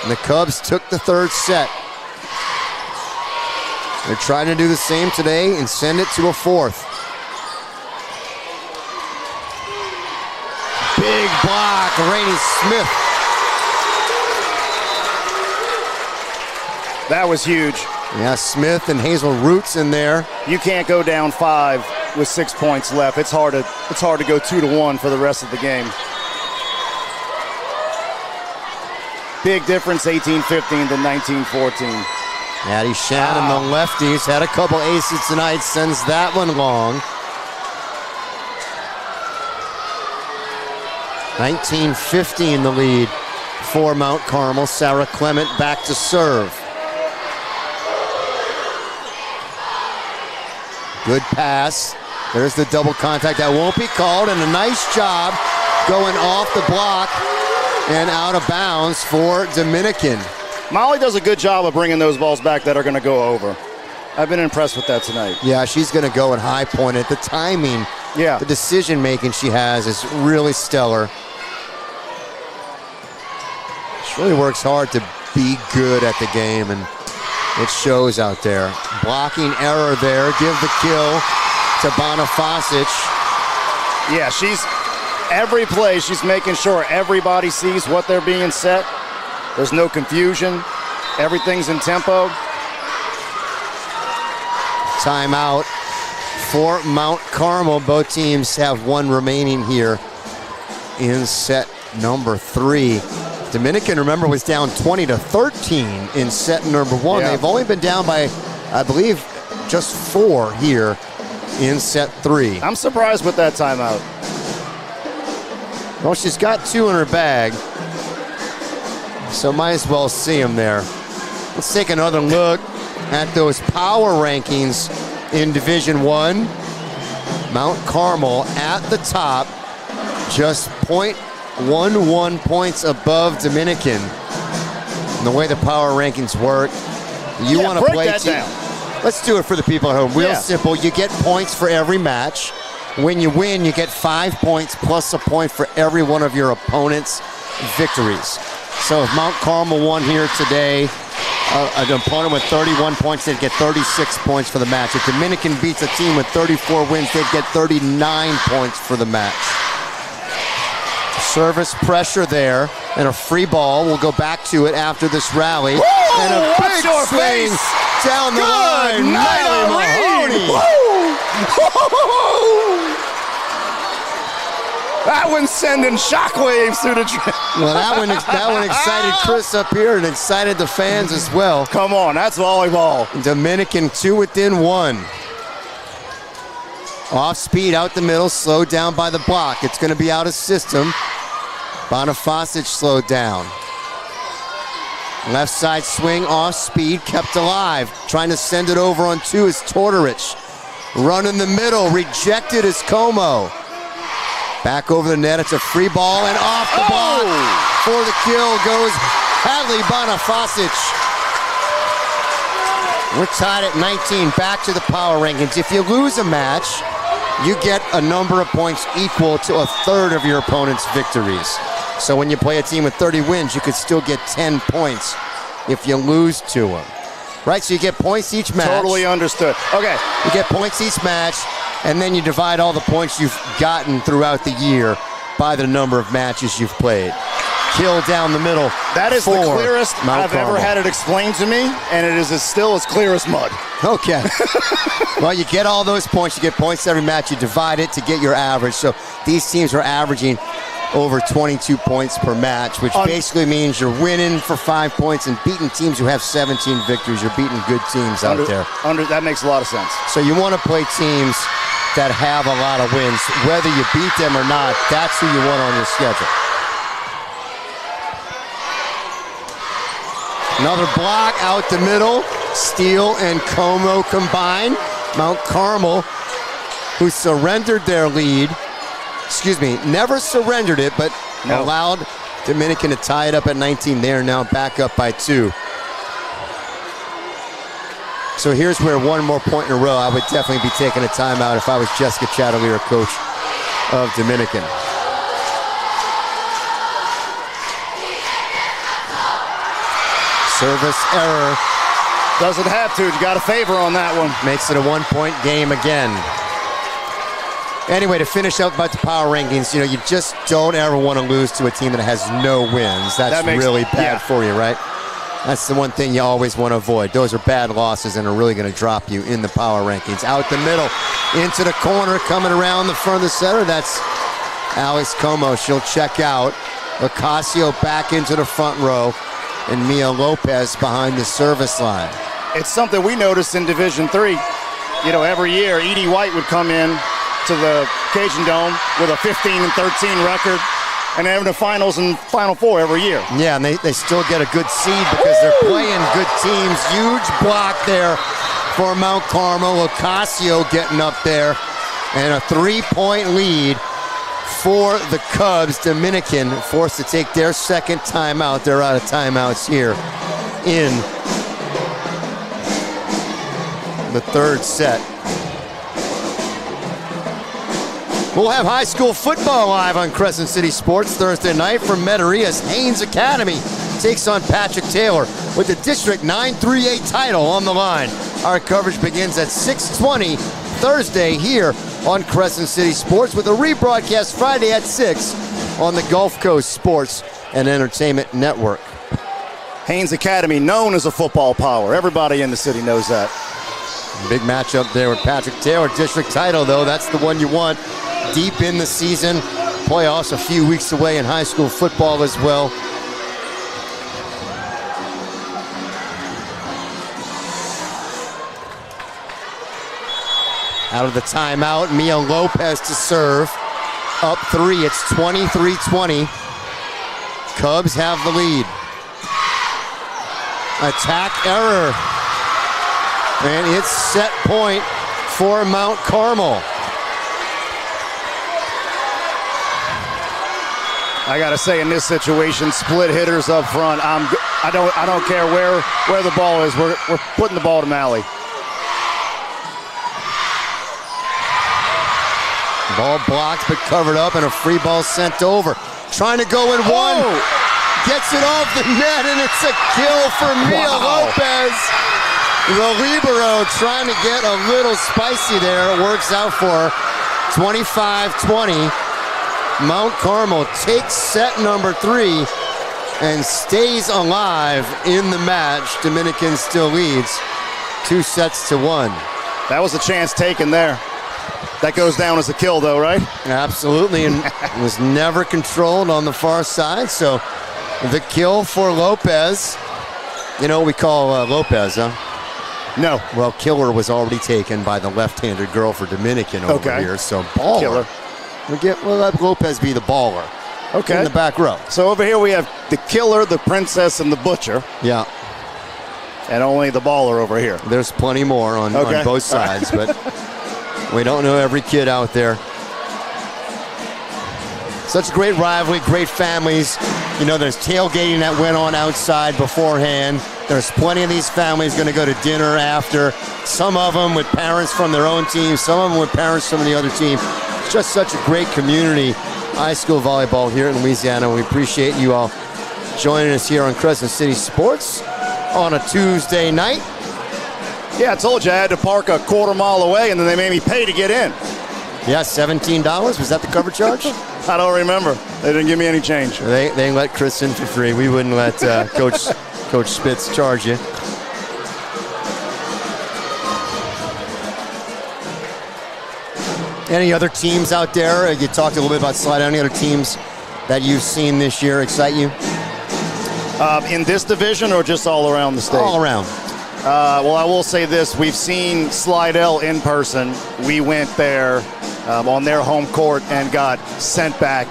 and the Cubs took the third set. They're trying to do the same today and send it to a fourth. Big block, Rainey Smith. That was huge. Yeah, Smith and Hazel Roots in there. You can't go down 5 with 6 points left. It's hard to go 2-1 for the rest of the game. Big difference, 18-15 to 19-14. Addie Shannon, the lefties, had a couple aces tonight, sends that one long. 19-15 the lead for Mount Carmel. Sarah Clement back to serve. Good pass. There's the double contact. That won't be called, and a nice job going off the block and out of bounds for Dominican. Molly does a good job of bringing those balls back that are going to go over. I've been impressed with that tonight. Yeah, she's going to go at high point. At the timing, the decision-making she has is really stellar. She really works hard to be good at the game, and it shows out there. Blocking error there. Give the kill to Bonifasic. Yeah, every play, she's making sure everybody sees what they're being set. There's no confusion. Everything's in tempo. Timeout for Mount Carmel. Both teams have one remaining here in set number 3. Dominican, remember, was down 20-13 in set number 1. Yeah. They've only been down by, I believe, just 4 here in set 3. I'm surprised with that timeout. Well, she's got 2 in her bag, so might as well see them there. Let's take another look at those power rankings in Division 1. Mount Carmel at the top, just 0.11 points above Dominican. And the way the power rankings work, you want to play down. Let's do it for the people at home. Real simple. You get points for every match. When you win, you get 5 points plus a point for every one of your opponent's victories. So if Mount Carmel won here today, an opponent with 31 points, they'd get 36 points for the match. If Dominican beats a team with 34 wins, they'd get 39 points for the match. Service pressure there, and a free ball. We'll go back to it after this rally. Woo! And a big swing down the line. Natalie Mahoney. That one's sending shockwaves through the track. Well, that one excited Chris up here and excited the fans as well. Come on, that's volleyball. Dominican 2 within 1. Off speed out the middle, slowed down by the block. It's going to be out of system. Bonifasic slowed down. Left side swing, off speed, kept alive. Trying to send it over on 2 is Tortorich. Run in the middle, rejected is Como. Back over the net. It's a free ball, and off the block for the kill goes Hadley Bonifasic. We're tied at 19. Back to the power rankings. If you lose a match, you get a number of points equal to a third of your opponent's victories. So when you play a team with 30 wins, you could still get 10 points if you lose to them. Right, so you get points each match. Totally understood. Okay. You get points each match, and then you divide all the points you've gotten throughout the year by the number of matches you've played. Kill down the middle. That is the clearest Mount I've Carmel. ever had it explained to me, and it is still as clear as mud. Okay. Well, you get all those points. You get points every match. You divide it to get your average. So these teams are averaging over 22 points per match, which basically means you're winning for 5 points and beating teams who have 17 victories. You're beating good teams out there. That makes a lot of sense. So you want to play teams that have a lot of wins. Whether you beat them or not, that's who you want on your schedule. Another block out the middle. Steele and Como combine. Mount Carmel, who surrendered their lead, never surrendered it, but allowed Dominican to tie it up at 19. They are now back up by 2. So here's where one more point in a row, I would definitely be taking a timeout if I was Jessica Chatelier, coach of Dominican. Service error. Doesn't have to. You got a favor on that one. Makes it a 1-point game again. Anyway, to finish up about the power rankings, you just don't ever want to lose to a team that has no wins. That's really bad for you, right? That's the one thing you always want to avoid. Those are bad losses and are really going to drop you in the power rankings. Out the middle, into the corner, coming around the front of the center. That's Alex Como. She'll check out. Ocasio back into the front row. And Mia Lopez behind the service line. It's something we noticed in Division III. Every year, Edie White would come in to the Cajun Dome with a 15-13 record, and they're in the finals and Final Four every year. Yeah, and they still get a good seed because they're playing good teams. Huge block there for Mount Carmel. Ocasio getting up there, and a 3-point lead for the Cubs. Dominican forced to take their second timeout. They're out of timeouts here in the third set. We'll have high school football live on Crescent City Sports Thursday night from Metairie as Haynes Academy takes on Patrick Taylor with the District 9-3A title on the line. Our coverage begins at 6:20 Thursday here on Crescent City Sports with a rebroadcast Friday at 6 on the Gulf Coast Sports and Entertainment Network. Haynes Academy, known as a football power. Everybody in the city knows that. Big matchup there with Patrick Taylor. District title, though, that's the one you want. Deep in the season. Playoffs a few weeks away in high school football as well. Out of the timeout, Mia Lopez to serve. Up 3, it's 23-20. Cubs have the lead. Attack error. And it's set point for Mount Carmel. I gotta say, in this situation, split hitters up front. I don't care where the ball is. We're putting the ball to Malley. Ball blocked but covered up, and a free ball sent over. Trying to go in one. Gets it off the net, and it's a kill for Mia Lopez. The libero trying to get a little spicy there. It works out for her. 25-20. Mount Carmel takes set number 3 and stays alive in the match. Dominican still leads 2-1. That was a chance taken there. That goes down as a kill, though, right? Absolutely, and was never controlled on the far side. So the kill for Lopez. You know what we call Lopez, huh? No. Well, killer was already taken by the left-handed girl for Dominican over here. So baller. Killer. We'll let Lopez be the baller. Okay. In the back row. So over here we have the killer, the princess, and the butcher. Yeah. And only the baller over here. There's plenty more on both sides, but we don't know every kid out there. Such a great rivalry, great families. You know, there's tailgating that went on outside beforehand. There's plenty of these families going to go to dinner after. Some of them with parents from their own team, some of them with parents from the other team. It's just such a great community, high school volleyball here in Louisiana. We appreciate you all joining us here on Crescent City Sports on a Tuesday night. Yeah, I told you I had to park a quarter mile away, and then they made me pay to get in. Yeah, $17. Was that the cover charge? I don't remember. They didn't give me any change. They let Chris in for free. We wouldn't let Coach Spitz charge you. Any other teams out there? You talked a little bit about Slidell. Any other teams that you've seen this year excite you? In this division or just all around the state? All around. Well, I will say this. We've seen Slidell in person. We went there on their home court and got sent back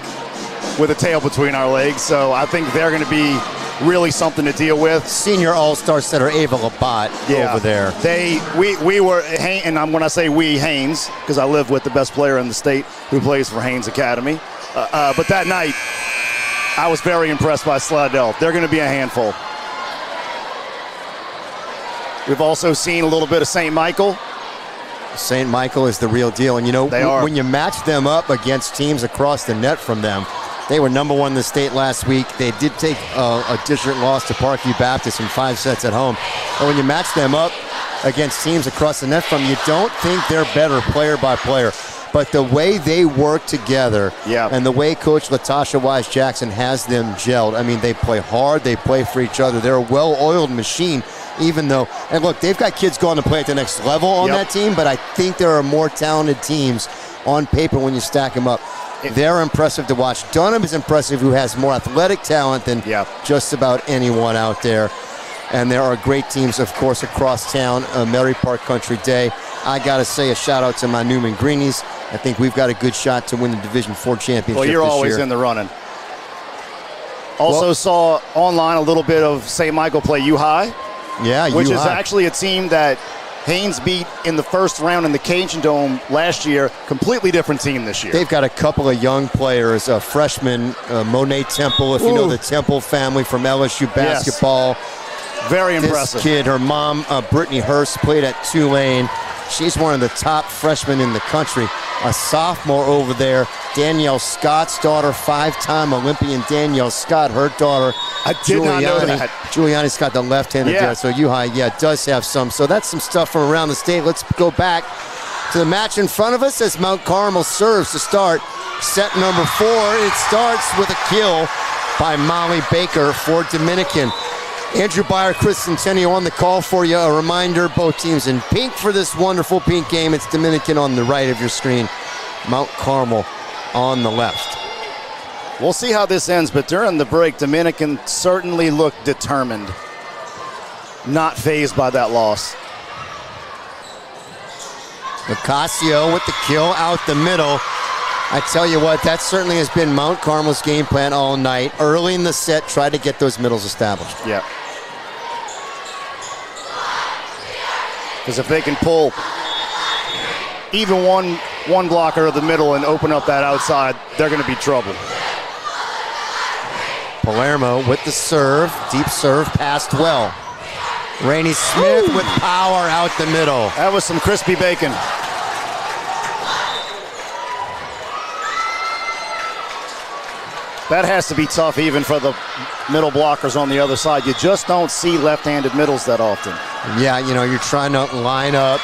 with a tail between our legs. So I think they're going to be really something to deal with. Senior all-star setter Ava Labat over there. We were, and when I say we, Haynes, because I live with the best player in the state who plays for Haynes Academy. But that night, I was very impressed by Slidell. They're going to be a handful. We've also seen a little bit of St. Michael. St. Michael is the real deal. And, you know, when you match them up against teams across the net from them, they were number one in the state last week. They did take a district loss to Parkview Baptist in 5 sets at home. But when you match them up against teams across the net from, you don't think they're better player by player. But the way they work together and the way Coach Latasha Wise-Jackson has them gelled, I mean, they play hard, they play for each other. They're a well-oiled machine, even though, and look, they've got kids going to play at the next level on that team, but I think there are more talented teams on paper when you stack them up. They're impressive to watch. Dunham is impressive, who has more athletic talent than just about anyone out there. And there are great teams, of course, across town. Mary Park Country Day. I got to say a shout-out to my Newman Greenies. I think we've got a good shot to win the Division IV championship. Well, you're always in the running. Also saw online a little bit of St. Michael play U-High. Yeah, which is actually a team that Haynes beat in the first round in the Cajun Dome last year. Completely different team this year. They've got a couple of young players, a freshman, Monet Temple, if you know the Temple family from LSU basketball. Yes. Very impressive. This kid, her mom, Brittany Hurst, played at Tulane. She's one of the top freshmen in the country. A sophomore over there, Danielle Scott's daughter, 5-time Olympian Danielle Scott, her daughter. I did not know that. Giuliani's got the left-handed there, so U-High, does have some. So that's some stuff from around the state. Let's go back to the match in front of us as Mount Carmel serves to start set number 4. It starts with a kill by Molly Baker for Dominican. Andrew Byer, Chris Centennial on the call for you. A reminder, both teams in pink for this wonderful pink game. It's Dominican on the right of your screen, Mount Carmel on the left. We'll see how this ends, but during the break, Dominican certainly looked determined, not fazed by that loss. Ocasio with the kill out the middle. I tell you what, that certainly has been Mount Carmel's game plan all night. Early in the set, try to get those middles established. Yeah. Because if they can pull even one blocker of the middle and open up that outside, they're going to be trouble. Palermo with the serve, deep serve, passed well. Rainey Smith with power out the middle. That was some crispy bacon. That has to be tough even for the middle blockers on the other side. You just don't see left-handed middles that often. Yeah, you know, you're trying to line up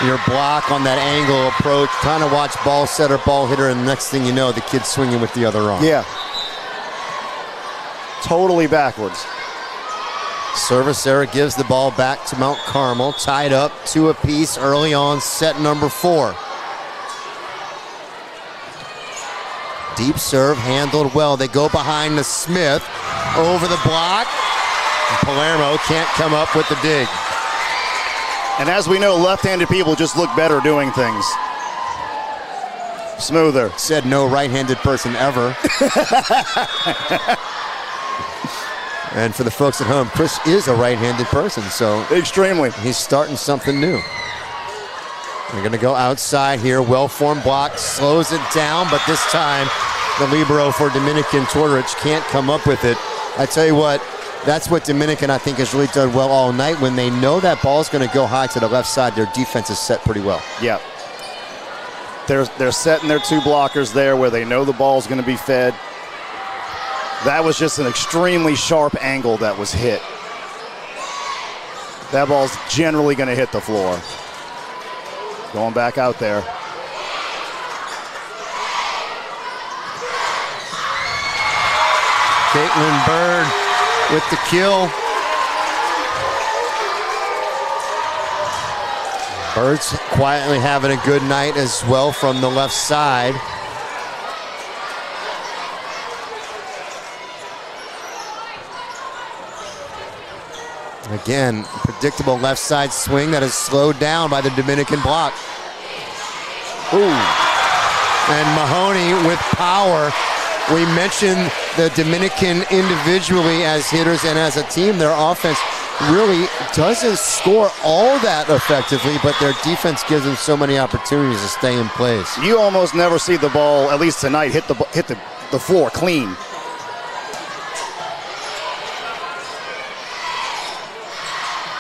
your block on that angle approach, trying to watch ball setter, ball hitter, and the next thing you know, the kid's swinging with the other arm. Yeah. Totally backwards. Service error gives the ball back to Mount Carmel, tied up 2 apiece early on set number 4. Deep serve handled well. They go behind the Smith over the block. And Palermo can't come up with the dig. And as we know, left-handed people just look better doing things. Smoother. Said no right-handed person ever. And for the folks at home, Chris is a right-handed person, so extremely. He's starting something new. They're going to go outside here. Well-formed block, slows it down, but this time the libero for Dominican, Torrich, can't come up with it. I tell you what, that's what Dominican, I think, has really done well all night. When they know that ball is going to go high to the left side, their defense is set pretty well. Yeah. They're setting their two blockers there where they know the ball's going to be fed. That was just an extremely sharp angle that was hit. That ball's generally going to hit the floor. Going back out there. Caitlin Bird with the kill. Bird's quietly having a good night as well from the left side. Again, predictable left side swing that is slowed down by the Dominican block. Ooh. And Mahoney with power. We mentioned the Dominican individually as hitters and as a team. Their offense really doesn't score all that effectively, but their defense gives them so many opportunities to stay in place. You almost never see the ball, at least tonight, hit the floor clean.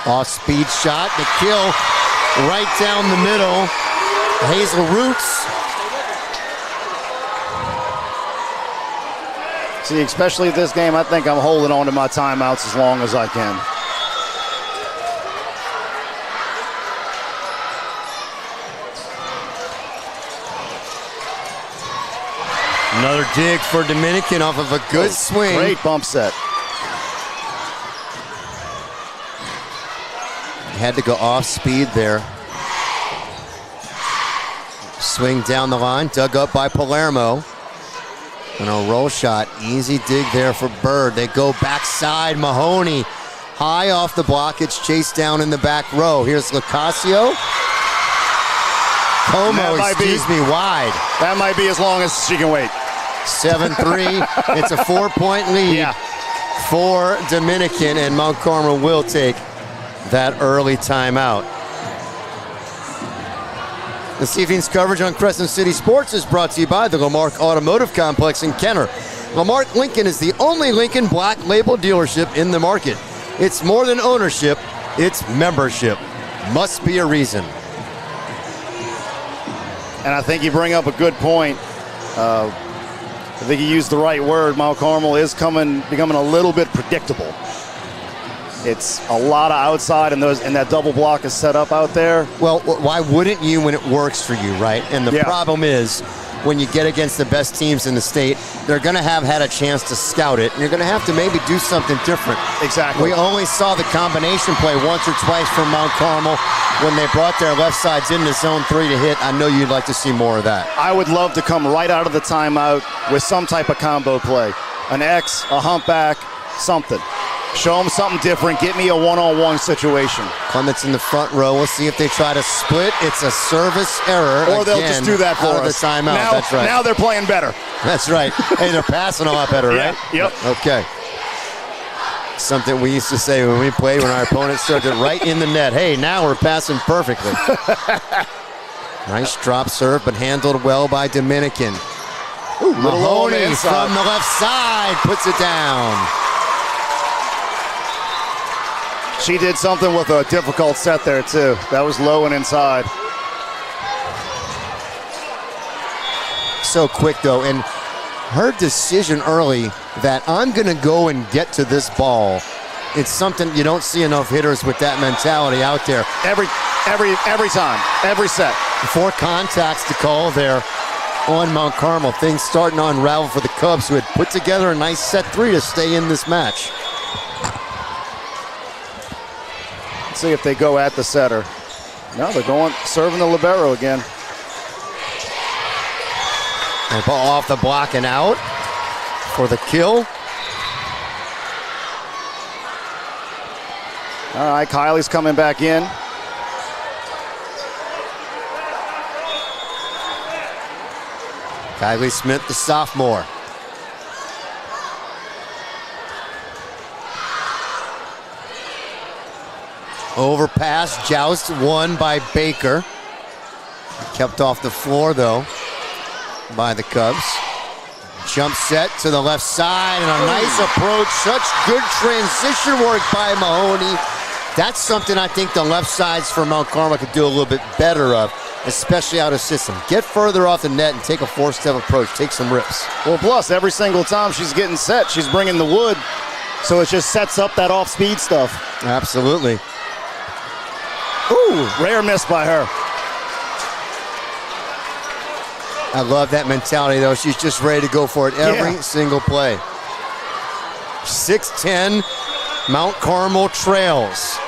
Off-speed shot, the kill right down the middle. Hazel Roots. See, especially this game, I think I'm holding on to my timeouts as long as I can. Another dig for Dominican off of a good swing. Great bump set. Had to go off speed there. Swing down the line, dug up by Palermo. And a roll shot, easy dig there for Bird. They go backside, Mahoney. High off the block, it's chased down in the back row. Here's Locasio. Como, excuse me, wide. That might be as long as she can wait. 7-3, it's a 4-point lead for Dominican, and Mount Carmel will take that early timeout. This evening's coverage on Crescent City Sports is brought to you by the Lamarck Automotive Complex in Kenner. Lamarck Lincoln is the only Lincoln Black Label dealership in the market. It's more than ownership, it's membership. Must be a reason. And I think you bring up a good point. I think you used the right word. Mount Carmel is becoming a little bit predictable. It's a lot of outside, and that double block is set up out there. Well, why wouldn't you when it works for you, right? And the problem is, when you get against the best teams in the state, they're going to have had a chance to scout it, and you're going to have to maybe do something different. Exactly. We only saw the combination play once or twice from Mount Carmel when they brought their left sides into zone 3 to hit. I know you'd like to see more of that. I would love to come right out of the timeout with some type of combo play. An X, a humpback, something. Show them something different. Get me a one-on-one situation. Clement's in the front row. We'll see if they try to split. It's a service error. Or they'll just do that for us. Out of the timeout. Now, that's right. Now they're playing better. That's right. Hey, they're passing a lot better, right? Yep. Okay. Something we used to say when we played when our opponents started right in the net. Hey, now we're passing perfectly. Nice drop serve, but handled well by Dominican. Ooh, Mahoney from the left side puts it down. She did something with a difficult set there, too. That was low and inside. So quick, though, and her decision early that I'm going to go and get to this ball, it's something you don't see enough hitters with that mentality out there. Every time, every set. 4 contacts to call there on Mount Carmel. Things starting to unravel for the Cubs, who had put together a nice set 3 to stay in this match. Let's see if they go at the setter. No, they're going, serving the libero again. And ball off the block and out for the kill. All right, Kylie's coming back in. Kylie Smith, the sophomore. Overpass, joust, won by Baker. Kept off the floor, though, by the Cubs. Jump set to the left side and a nice approach. Such good transition work by Mahoney. That's something I think the left sides for Mount Carmel could do a little bit better of, especially out of system. Get further off the net and take a four-step approach. Take some rips. Well, plus, every single time she's getting set, she's bringing the wood, so it just sets up that off-speed stuff. Absolutely. Ooh, rare miss by her. I love that mentality, though. She's just ready to go for it every single play. 6-10, Mount Carmel trails.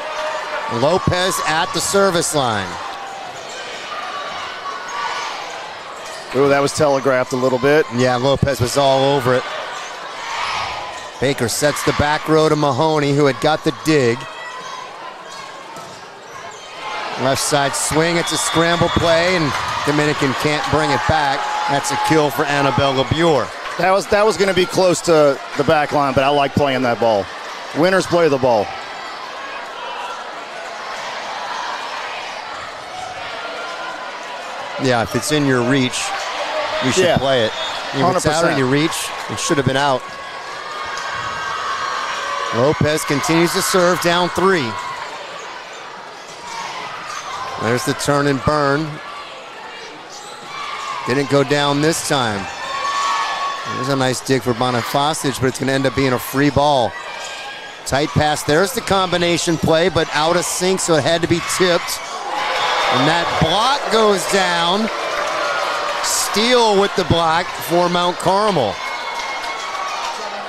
Lopez at the service line. Ooh, that was telegraphed a little bit. Yeah, Lopez was all over it. Baker sets the back row to Mahoney, who had got the dig. Left side swing, it's a scramble play, and Dominican can't bring it back. That's a kill for Annabelle LeBure. That was going to be close to the back line, but I like playing that ball. Winners play the ball. Yeah, if it's in your reach, you should play it. If it's out of your reach, it should have been out. Lopez continues to serve, down 3. There's the turn and burn. Didn't go down this time. There's a nice dig for Bonifacich, but it's going to end up being a free ball. Tight pass. There's the combination play, but out of sync, so it had to be tipped. And that block goes down. Steele with the block for Mount Carmel.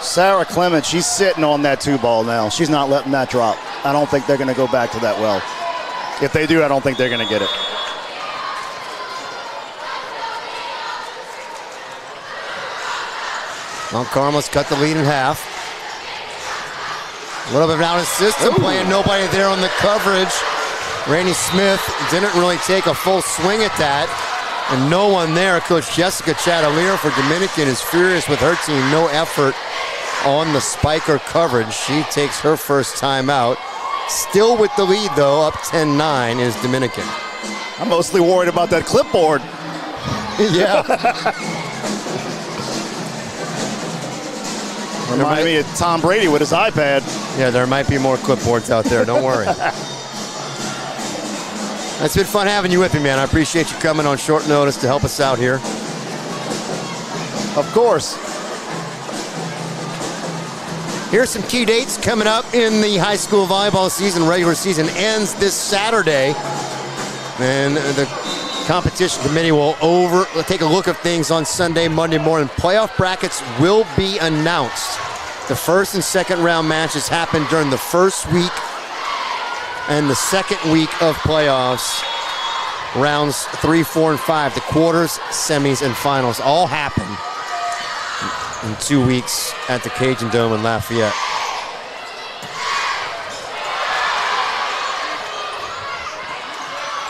Sarah Clement, she's sitting on that 2-ball now. She's not letting that drop. I don't think they're going to go back to that well. If they do, I don't think they're going to get it. Mount Carmel's cut the lead in half. A little bit out of system play and nobody there on the coverage. Rainey Smith didn't really take a full swing at that. And no one there. Coach Jessica Chatelier for Dominican is furious with her team. No effort on the spiker coverage. She takes her first time out. Still with the lead, though, up 10-9 is Dominican. I'm mostly worried about that clipboard. Yeah. Remind me of Tom Brady with his iPad. Yeah, there might be more clipboards out there. Don't worry. It's been fun having you with me, man. I appreciate you coming on short notice to help us out here. Of course. Here's some key dates coming up in the high school volleyball season. Regular season ends this Saturday. And the competition committee will take a look at things on Sunday, Monday morning. Playoff brackets will be announced. The first and second round matches happen during the first week and the second week of playoffs. Rounds 3, 4, and 5. The quarters, semis, and finals all happen in 2 weeks at the Cajun Dome in Lafayette.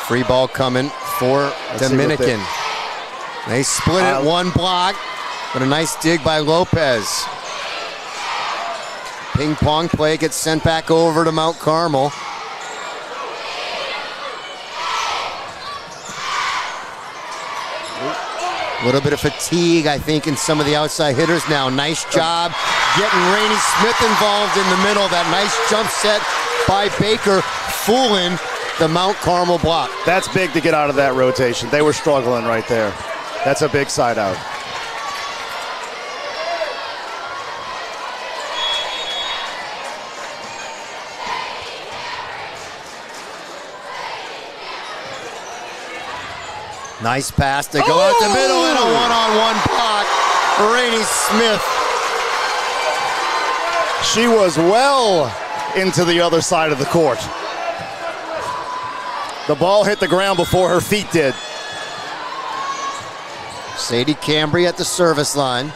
Free ball coming for Dominican. They split it, one block, but a nice dig by Lopez. Ping pong play gets sent back over to Mount Carmel. A little bit of fatigue, I think, in some of the outside hitters now. Nice job getting Rainey Smith involved in the middle. That nice jump set by Baker, fooling the Mount Carmel block. That's big to get out of that rotation. They were struggling right there. That's a big side out. Nice pass to go out the middle and a one-on-one block. Rainey Smith. She was well into the other side of the court. The ball hit the ground before her feet did. Sadie Cambry at the service line.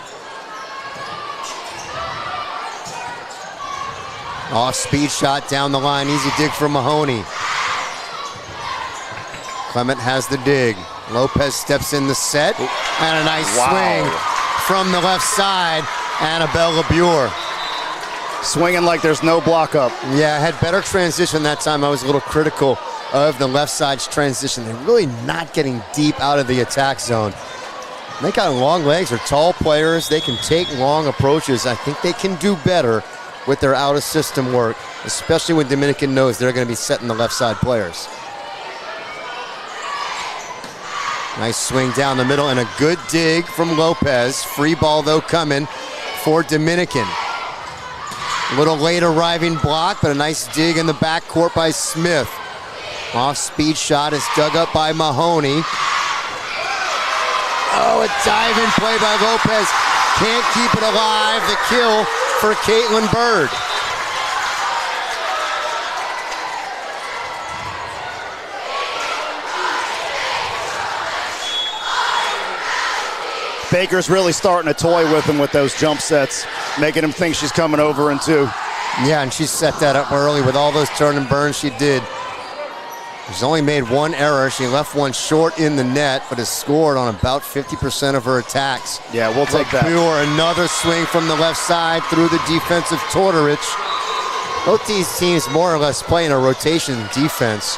Off-speed shot down the line. Easy dig for Mahoney. Clement has the dig. Lopez steps in the set. And a nice swing from the left side. Annabelle LeBure. Swinging like there's no block up. Yeah, had better transition that time. I was a little critical of the left side's transition. They're really not getting deep out of the attack zone. They got long legs. They're tall players. They can take long approaches. I think they can do better with their out-of-system work, especially when Dominican knows they're going to be setting the left side players. Nice swing down the middle and a good dig from Lopez. Free ball, though, coming for Dominican. A little late arriving block, but a nice dig in the backcourt by Smith. Off-speed shot is dug up by Mahoney. Oh, a dive-in play by Lopez. Can't keep it alive. The kill for Caitlin Bird. Baker's really starting to toy with him with those jump sets, making him think she's coming over in 2. Yeah, and she set that up early with all those turn and burns she did. She's only made one error. She left one short in the net, but has scored on about 50% of her attacks. Yeah, we'll take that. Pure, another swing from the left side through the defensive Tortorich. Both these teams more or less playing a rotation defense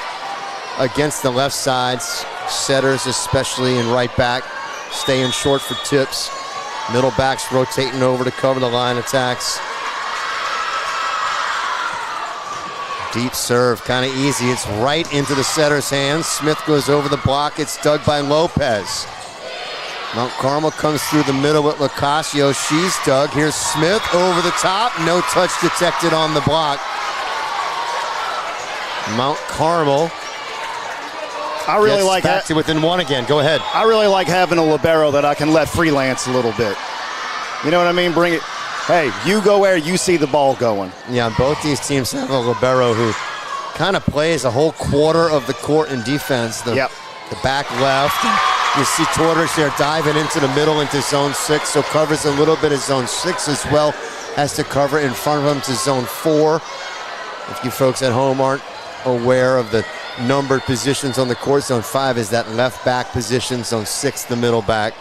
against the left sides. Setters, especially in right back, staying short for tips. Middle backs rotating over to cover the line attacks. Deep serve, kind of easy. It's right into the setter's hands. Smith goes over the block. It's dug by Lopez. Mount Carmel comes through the middle with Locascio. She's dug. Here's Smith over the top. No touch detected on the block. Mount Carmel I really gets like back to within one again. Go ahead. I really like having a libero that I can let freelance a little bit. You know what I mean? Bring it. Hey, you go where you see the ball going. Yeah, both these teams have a libero who kind of plays a whole quarter of the court in defense. The back left. You see Tortorich there diving into the middle into zone 6, so covers a little bit of zone 6 as well as to cover in front of him to zone 4. If you folks at home aren't aware of the numbered positions on the court, zone 5 is that left back position, zone 6 the middle back,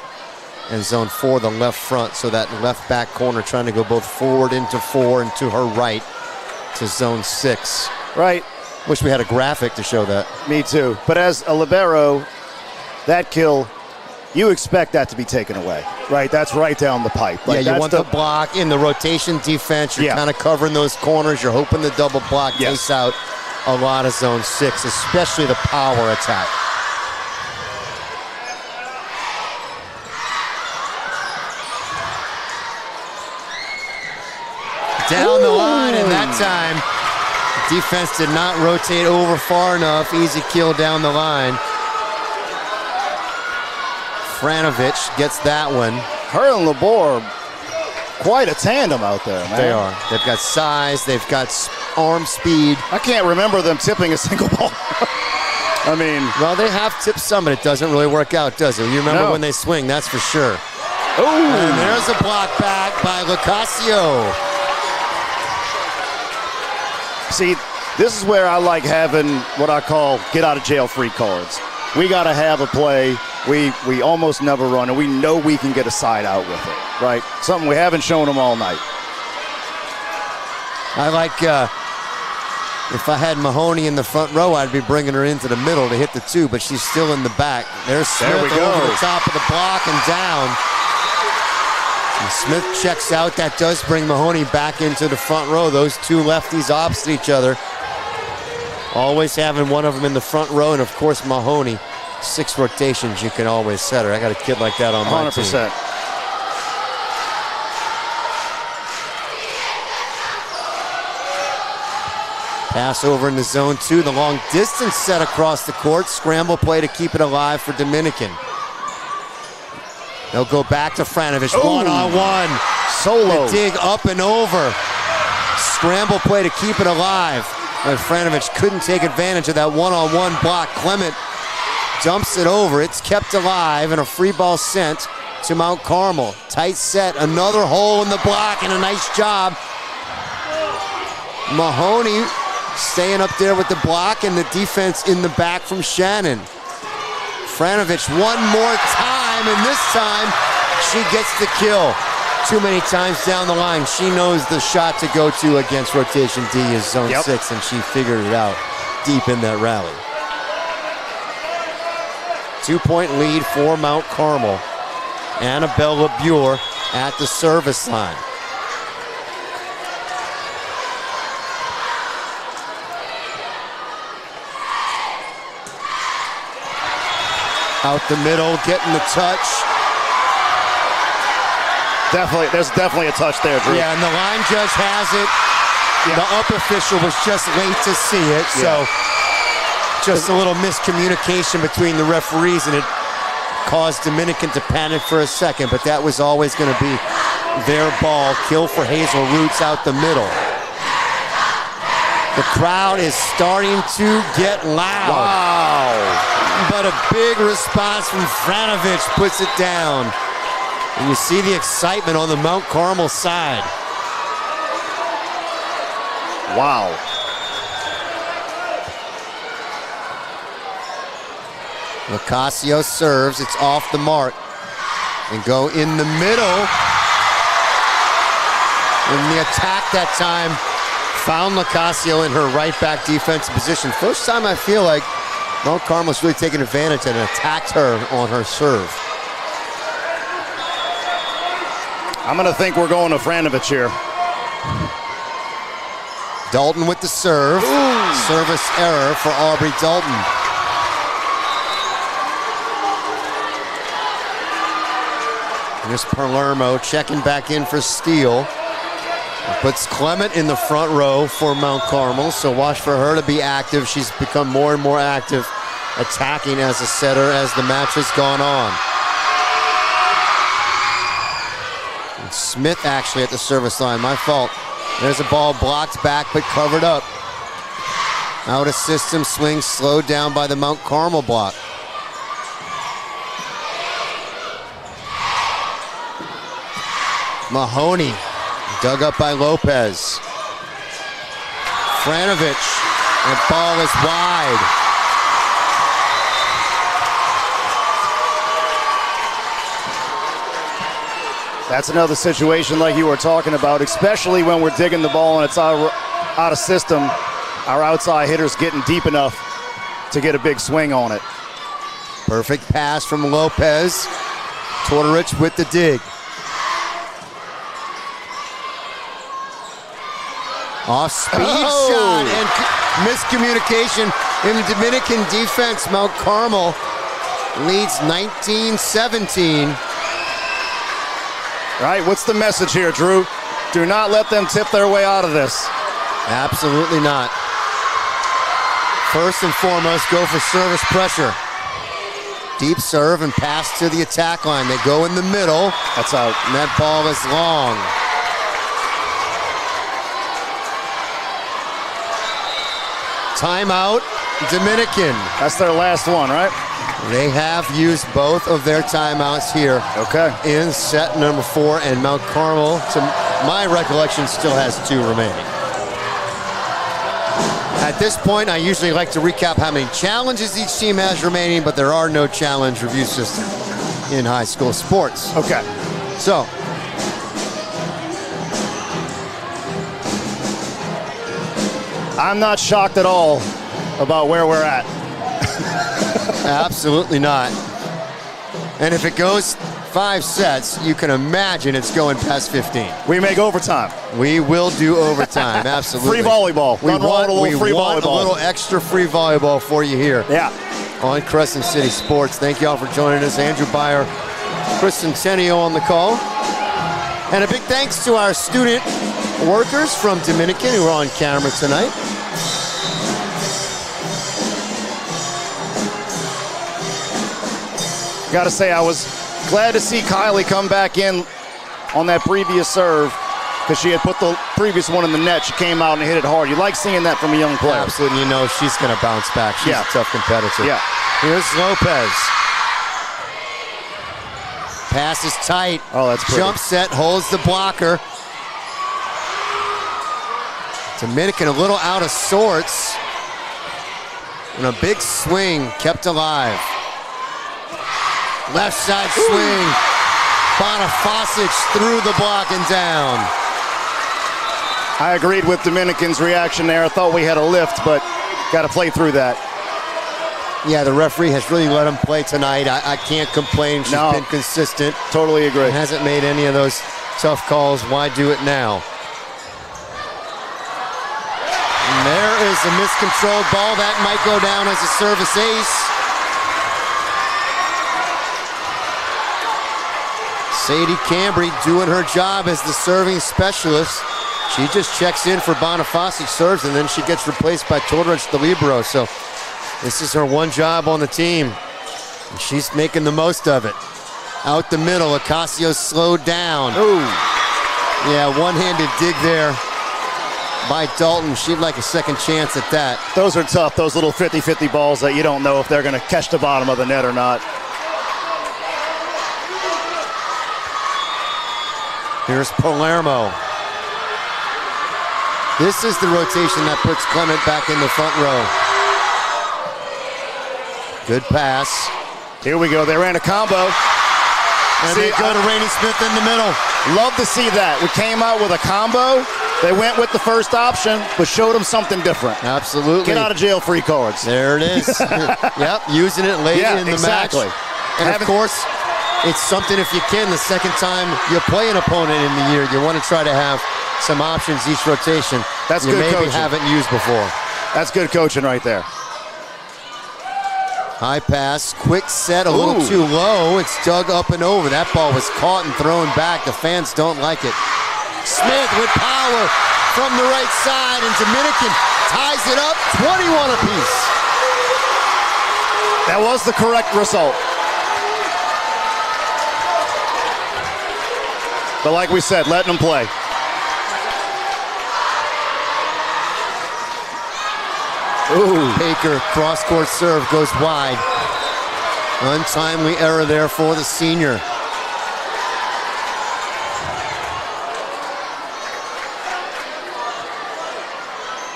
and zone 4 the left front. So that left back corner trying to go both forward into 4 and to her right to zone 6. Right. Wish we had a graphic to show that. Me too. But as a libero, that kill, you expect that to be taken away, right? That's right down the pipe. Like, yeah, you want the block in the rotation defense. You're kind of covering those corners. You're hoping the double block takes out a lot of zone 6, especially the power attack. Down the line, and that time, defense did not rotate over far enough. Easy kill down the line. Franovich gets that one. Her and Labor, quite a tandem out there, man. They are. They've got size. They've got arm speed. I can't remember them tipping a single ball. I mean. Well, they have tipped some, but it doesn't really work out, does it? You remember when they swing, that's for sure. Ooh. And there's a block back by Locascio. See, this is where I like having what I call get-out-of-jail-free cards. We got to have a play we almost never run, and we know we can get a side out with it, right? Something we haven't shown them all night. I like, if I had Mahoney in the front row, I'd be bringing her into the middle to hit the 2, but she's still in the back. There's Smith over the top of the block and down. And Smith checks out. That does bring Mahoney back into the front row. Those two lefties opposite each other. Always having one of them in the front row, and of course Mahoney. 6 rotations you can always set her. I got a kid like that on my 100%. team. Pass over into zone 2. The long distance set across the court. Scramble play to keep it alive for Dominican. They'll go back to Franovich. One-on-one. Solo. The dig up and over. Scramble play to keep it alive. But Franovich couldn't take advantage of that one-on-one block. Clement dumps it over. It's kept alive, and a free ball sent to Mount Carmel. Tight set. Another hole in the block, and a nice job. Mahoney staying up there with the block, and the defense in the back from Shannon. Franovich one more time, and this time she gets the kill. Too many times down the line. She knows the shot to go to against rotation D is zone 6, and she figured it out deep in that rally. 2-point lead for Mount Carmel Annabella Buer at the service line. Out the middle, getting the touch. There's definitely a touch there, Drew. Yeah, and the line judge has it. The up official was just late to see it, so just a little miscommunication between the referees, and it caused Dominican to panic for a second, but that was always going to be their ball. Kill for Hazel Roots out the middle. The crowd is starting to get loud. Wow. But a big response from Franovich puts it down. And you see the excitement on the Mount Carmel side. Wow. Locasio serves, it's off the mark. And go in the middle. And the attack that time found Locasio in her right back defensive position. First time I feel like Mount Carmel's really taken advantage and attacked her on her serve. I'm going to think we're going to Franovich here. Dalton with the serve. Ooh. Service error for Aubrey Dalton. Here's Palermo checking back in for Steele. Puts Clement in the front row for Mount Carmel, so watch for her to be active. She's become more and more active attacking as a setter as the match has gone on. And Smith actually at the service line, my fault. There's a ball blocked back but covered up. Out of system, swing slowed down by the Mount Carmel block. Mahoney, dug up by Lopez. Franovich, and ball is wide. That's another situation like you were talking about, especially when we're digging the ball and it's out of system. Our outside hitter's getting deep enough to get a big swing on it. Perfect pass from Lopez. Tortorich with the dig. Off speed shot and miscommunication in the Dominican defense. Mount Carmel leads 19-17. Right, what's the message here, Drew? Do not let them tip their way out of this. Absolutely not. First and foremost, go for service pressure. Deep serve and pass to the attack line. They go in the middle. That's out. And that ball is long. Timeout, Dominican. That's their last one, right? They have used both of their timeouts here. Okay. In set number 4, and Mount Carmel, to my recollection, still has 2 remaining. At this point, I usually like to recap how many challenges each team has remaining, but there are no challenge review systems in high school sports. Okay. So, I'm not shocked at all about where we're at. absolutely not. And if it goes 5 sets, you can imagine it's going past 15. We make overtime. We will do overtime, absolutely. Free volleyball. We want volleyball. a little extra free volleyball for you here. Yeah. On Crescent City Sports. Thank you all for joining us. Andrew Byer, Chris Centennial on the call. And a big thanks to our student workers from Dominican who are on camera tonight. Got to say, I was glad to see Kylie come back in on that previous serve because she had put the previous one in the net. She came out and hit it hard. You like seeing that from a young player. Absolutely. You know she's going to bounce back. She's a tough competitor. Yeah. Here's Lopez. Pass is tight. Oh, that's pretty. Jump set, holds the blocker. Dominican a little out of sorts. And a big swing kept alive. Left side swing. Bonifasic through the block and down. I agreed with Dominican's reaction there. I thought we had a lift, but got to play through that. Yeah, the referee has really let him play tonight. I can't complain. She's been consistent. Totally agree. Hasn't made any of those tough calls. Why do it now? And there is a miscontrolled ball. That might go down as a service ace. Sadie Cambry doing her job as the serving specialist. She just checks in for Bonifaci, serves, and then she gets replaced by Tortorich, the libero. So this is her one job on the team, and she's making the most of it. Out the middle, Ocasio slowed down. Ooh. Yeah, one-handed dig there by Dalton. She'd like a second chance at that. Those are tough, those little 50-50 balls that you don't know if they're going to catch the bottom of the net or not. Here's Palermo. This is the rotation that puts Clement back in the front row. Good pass. Here we go. They ran a combo. And they go to Rainey Smith in the middle. Love to see that. We came out with a combo. They went with the first option, but showed them something different. Absolutely. Get out of jail free cards. There it is. Yep, using it late in the match. And of course, it's something if you can, the second time you play an opponent in the year, you want to try to have some options each rotation. That's you good maybe coaching. Haven't used before. That's good coaching right there. High pass, quick set, a little too low. It's dug up and over. That ball was caught and thrown back. The fans don't like it. Smith with power from the right side, and Dominican ties it up, 21 apiece. That was the correct result. But like we said, letting them play. Ooh. Baker, cross-court serve goes wide. Untimely error there for the senior.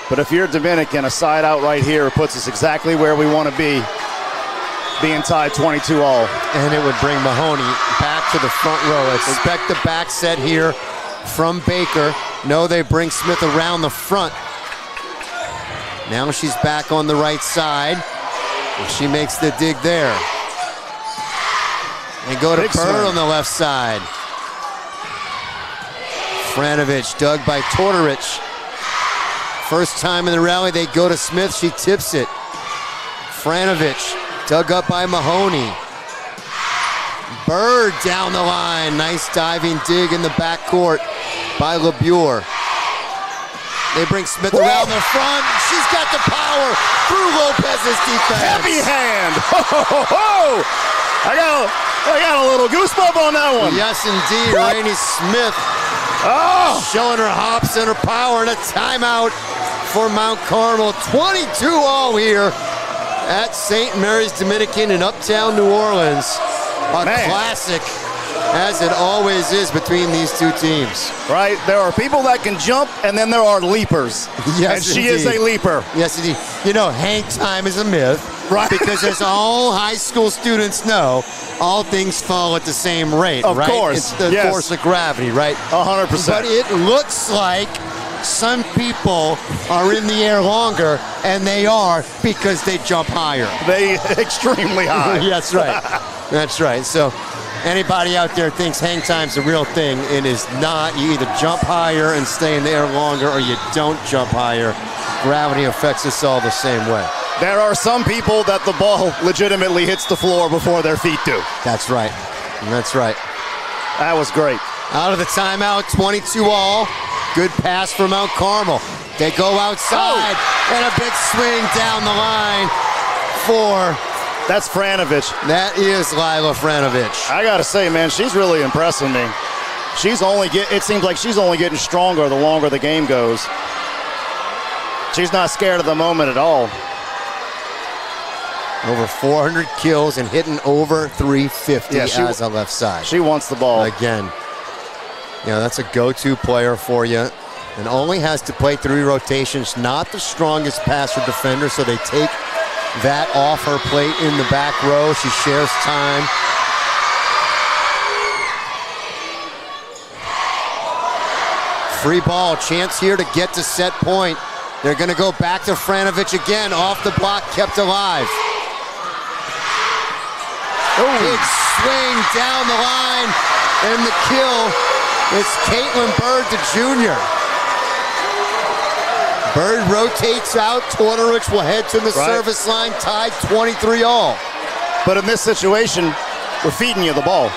But if you're Dominican, a side out right here puts us exactly where we want to be, being tied 22 all. And it would bring Mahoney back to the front row. Expect the back set here from Baker. No, they bring Smith around the front. Now she's back on the right side. And she makes the dig there. And go to Bird on the left side. Franovich dug by Tortorich. First time in the rally, they go to Smith. She tips it. Franovich dug up by Mahoney. Bird down the line. Nice diving dig in the backcourt by LeBure. They bring Smith around the front. She's got the power through Lopez's defense. Heavy hand. Ho, ho, ho, ho. I got a little goosebump on that one. Yes, indeed. Rainey Smith showing her hops and her power, and a timeout for Mount Carmel. 22 all here at St. Mary's Dominican in Uptown New Orleans. A classic, as it always is between these two teams. Right, there are people that can jump, and then there are leapers. Yes, and she is a leaper. Yes, indeed. You know, hang time is a myth. Right. Because as all high school students know, all things fall at the same rate, of right? Course. It's the force of gravity, right? 100%. But it looks like some people are in the air longer, and they are because they jump higher. They extremely high. That's right. That's right. So anybody out there thinks hang time's a real thing, it is not. You either jump higher and stay in the air longer, or you don't jump higher. Gravity affects us all the same way. There are some people that the ball legitimately hits the floor before their feet do. That's right. That's right. That was great. Out of the timeout, 22 all. Good pass for Mount Carmel. They go outside, and a big swing down the line for... That's Franovich. That is Lila Franovich. I got to say, man, she's really impressing me. It seems like she's only getting stronger the longer the game goes. She's not scared of the moment at all. Over 400 kills and hitting over 350 as a left side. She wants the ball. Again, you know, that's a go-to player for you. And only has to play 3 rotations. Not the strongest passer defender, so they take that off her plate in the back row. She shares time. Free ball, chance here to get to set point. They're going to go back to Franovich again. Off the block, kept alive. Big swing down the line, and the kill. It's Caitlin Bird to Junior. Bird rotates out. Tortorich will head to the service line, tied 23-all. But in this situation, we're feeding you the ball.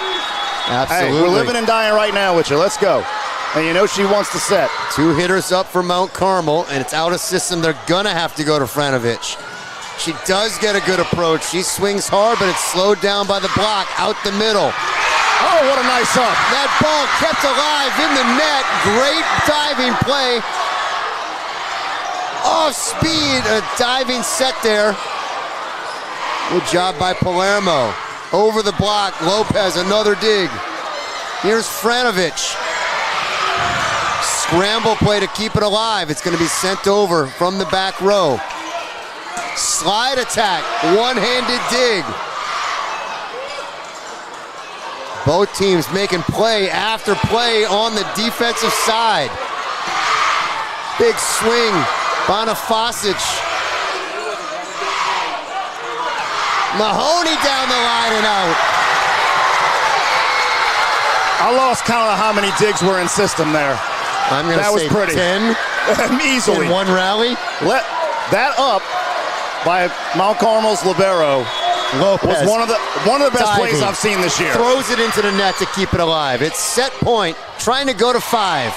Absolutely. Hey, we're living and dying right now with you. Let's go. And you know she wants to set. 2 hitters up for Mount Carmel, and it's out of system. They're gonna have to go to Franovich. She does get a good approach. She swings hard, but it's slowed down by the block out the middle. Oh, what a nice up. That ball kept alive in the net. Great diving play. Off speed, a diving set there. Good job by Palermo. Over the block, Lopez, another dig. Here's Franovich. Scramble play to keep it alive. It's going to be sent over from the back row. Slide attack, one-handed dig. Both teams making play after play on the defensive side. Big swing, Bonifasic. Mahoney down the line and out. I lost count of how many digs were in system there. I'm going to say was pretty. 10 easily. in one rally. Let that up by Mount Carmel's libero Lopez was one of the best diving. plays I've seen this year. Throws it into the net to keep it alive. It's set point, trying to go to 5.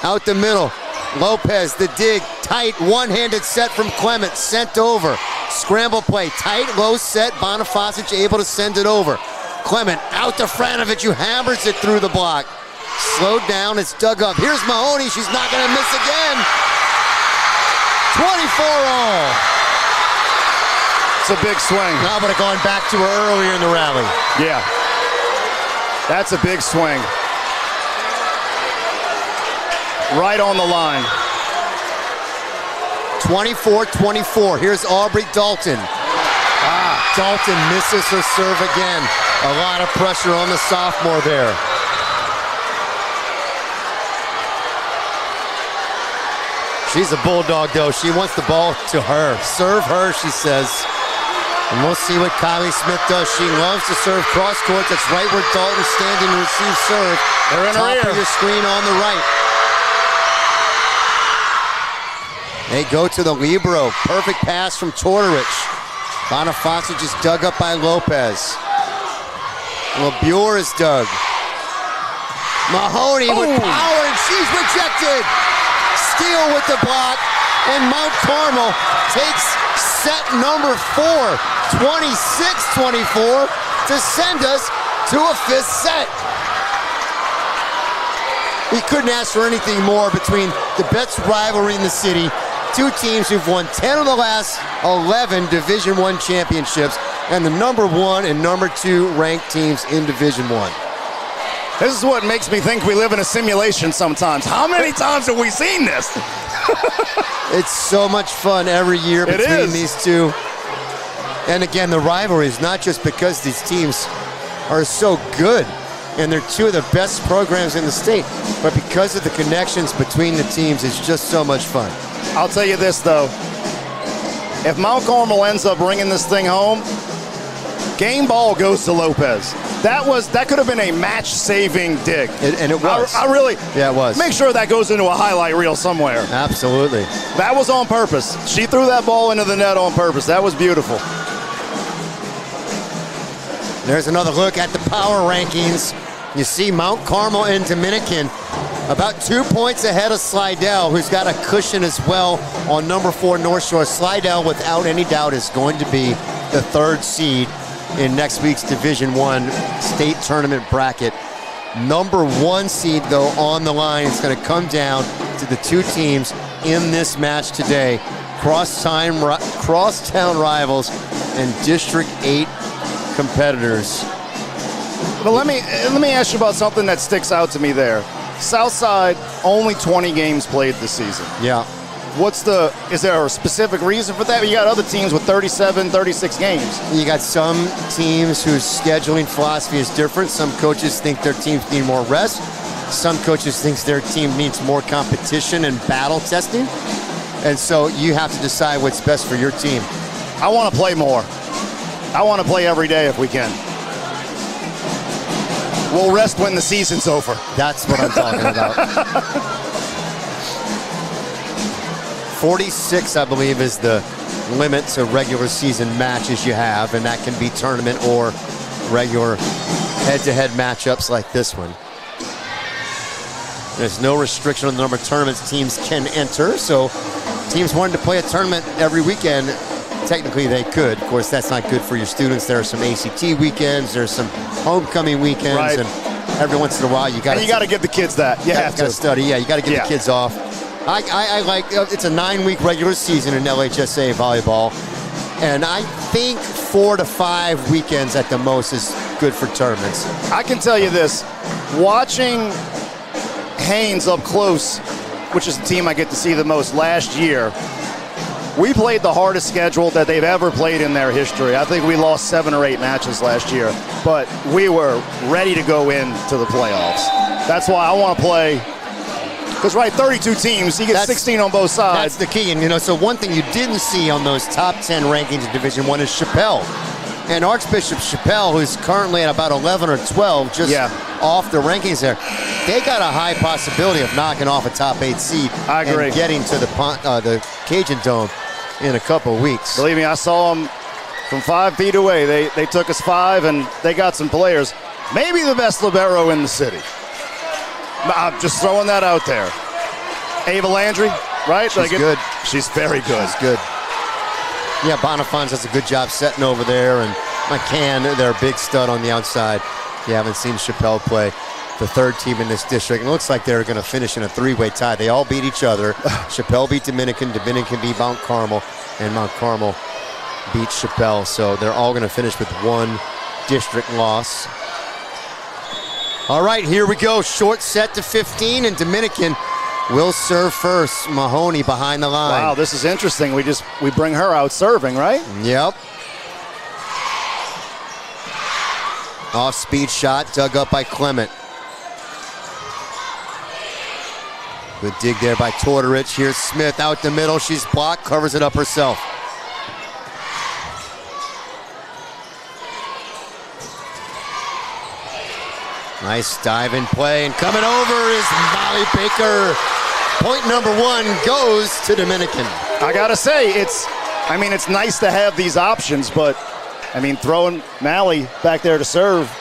Out the middle, Lopez, the dig, tight, one-handed set from Clement, sent over. Scramble play, tight, low set, Bonifasic able to send it over. Clement out to Franovich, who hammers it through the block. Slowed down, it's dug up. Here's Mahoney, she's not gonna miss again. 24-all. It's a big swing. Now, but going back to her earlier in the rally. Yeah. That's a big swing. Right on the line. 24-24. Here's Aubrey Dalton. Dalton misses her serve again. A lot of pressure on the sophomore there. She's a bulldog, though. She wants the ball to her. Serve her, she says. And we'll see what Kylie Smith does. She loves to serve cross court. That's right where Dalton's standing to receive serve. They're in her Top ear. of your screen on the right. They go to the libero. Perfect pass from Tortorich. Bonifasic is dug up by Lopez. LeBure is dug. Mahoney with power, and she's rejected. Steele with the block, and Mount Carmel takes set number 4, 26-24, to send us to a 5th set. We couldn't ask for anything more between the best rivalry in the city, 2 teams who've won 10 of the last 11 Division I championships, and the number 1 and number 2 ranked teams in Division I. This is what makes me think we live in a simulation sometimes. How many times have we seen this? It's so much fun every year between these two. And again, the rivalry is not just because these teams are so good and they're 2 of the best programs in the state, but because of the connections between the teams, it's just so much fun. I'll tell you this, though. If Mount Carmel ends up bringing this thing home, game ball goes to Lopez. That could have been a match-saving dig. And it was. I really Yeah, it was. make sure that goes into a highlight reel somewhere. Absolutely. That was on purpose. She threw that ball into the net on purpose. That was beautiful. There's another look at the power rankings. You see Mount Carmel and Dominican about 2 points ahead of Slidell, who's got a cushion as well on number 4 North Shore. Slidell, without any doubt, is going to be the 3rd seed in next week's Division I state tournament bracket. Number 1 seed, though, on the line. It's going to come down to the 2 teams in this match today. Crosstown rivals and District 8 competitors. But let me ask you about something that sticks out to me there. Southside, only 20 games played this season. Yeah. Is there a specific reason for that? You got other teams with 37, 36 games. You got some teams whose scheduling philosophy is different. Some coaches think their teams need more rest. Some coaches think their team needs more competition and battle testing. And so you have to decide what's best for your team. I want to play more. I want to play every day if we can. We'll rest when the season's over. That's what I'm talking about. 46, I believe, is the limit to regular season matches you have, and that can be tournament or regular head-to-head matchups like this one. There's no restriction on the number of tournaments teams can enter, so teams wanted to play a tournament every weekend. Technically, they could. Of course, that's not good for your students. There are some ACT weekends, there's some homecoming weekends, right. And every once in a while, you got to give the kids that. You have to study. Yeah, you got to get the kids off. I like it's a 9-week regular season in LHSA volleyball, and I think 4 to 5 weekends at the most is good for tournaments. I can tell you this: watching Haynes up close, which is the team I get to see the most last year. We played the hardest schedule that they've ever played in their history. I think we lost 7 or 8 matches last year, but we were ready to go into the playoffs. That's why I want to play, because, right, 32 teams, you get 16 on both sides. That's the key. And, so one thing you didn't see on those top 10 rankings in Division I is Chappelle. And Archbishop Chappelle, who's currently at about 11 or 12, just off the rankings there, they got a high possibility of knocking off a top 8 seed. I agree. And getting to the Cajun Dome in a couple of weeks. Believe me, I saw them from 5 feet away. They took us 5, and they got some players. Maybe the best libero in the city. I'm just throwing that out there. Ava Landry, right? She's good. She's very good. She's good. Yeah, Bonifans does a good job setting over there, and McCann, they're a big stud on the outside. If you haven't seen Chappelle play, the third team in this district. It looks like they're going to finish in a 3-way tie. They all beat each other. Chappelle beat Dominican, Dominican beat Mount Carmel, and Mount Carmel beat Chappelle. So they're all going to finish with 1 district loss. All right, here we go. Short set to 15, and Dominican will serve first. Mahoney behind the line. Wow, this is interesting. We bring her out serving, right? Yep. Off-speed shot dug up by Clement. Good dig there by Tortorich. Here's Smith out the middle. She's blocked, covers it up herself. Nice dive in play, and coming over is Molly Baker. Point number 1 goes to Dominican. I gotta say, it's nice to have these options, but throwing Mally back there to serve,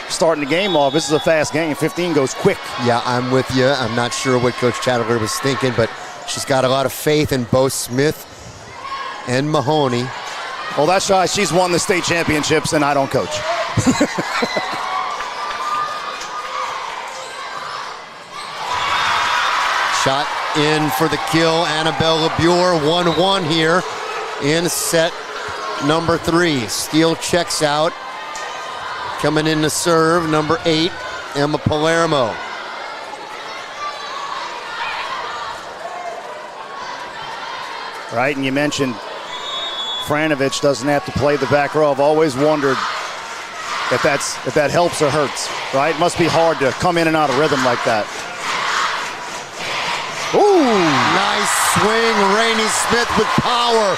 starting the game off. This is a fast game. 15 goes quick. Yeah, I'm with you. I'm not sure what Coach Chatterler was thinking, but she's got a lot of faith in both Smith and Mahoney. Well, that's why she's won the state championships, and I don't coach. Shot in for the kill. Annabelle LeBure, 1-1 here in set number 3. Steele checks out. Coming in to serve, number 8, Emma Palermo. Right, and you mentioned Franovich doesn't have to play the back row. I've always wondered if that helps or hurts, right? It must be hard to come in and out of rhythm like that. Ooh! Nice swing, Rainey Smith with power.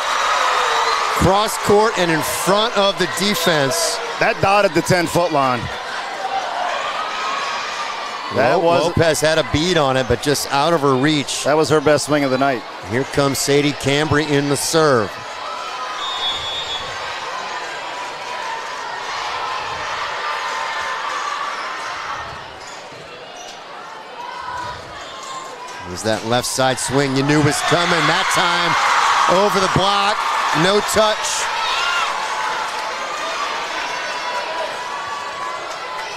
Cross court and in front of the defense. That dotted the 10-foot line. Lopez had a bead on it, but just out of her reach. That was her best swing of the night. Here comes Sadie Cambry in the serve. It was that left side swing you knew was coming. That time over the block, no touch.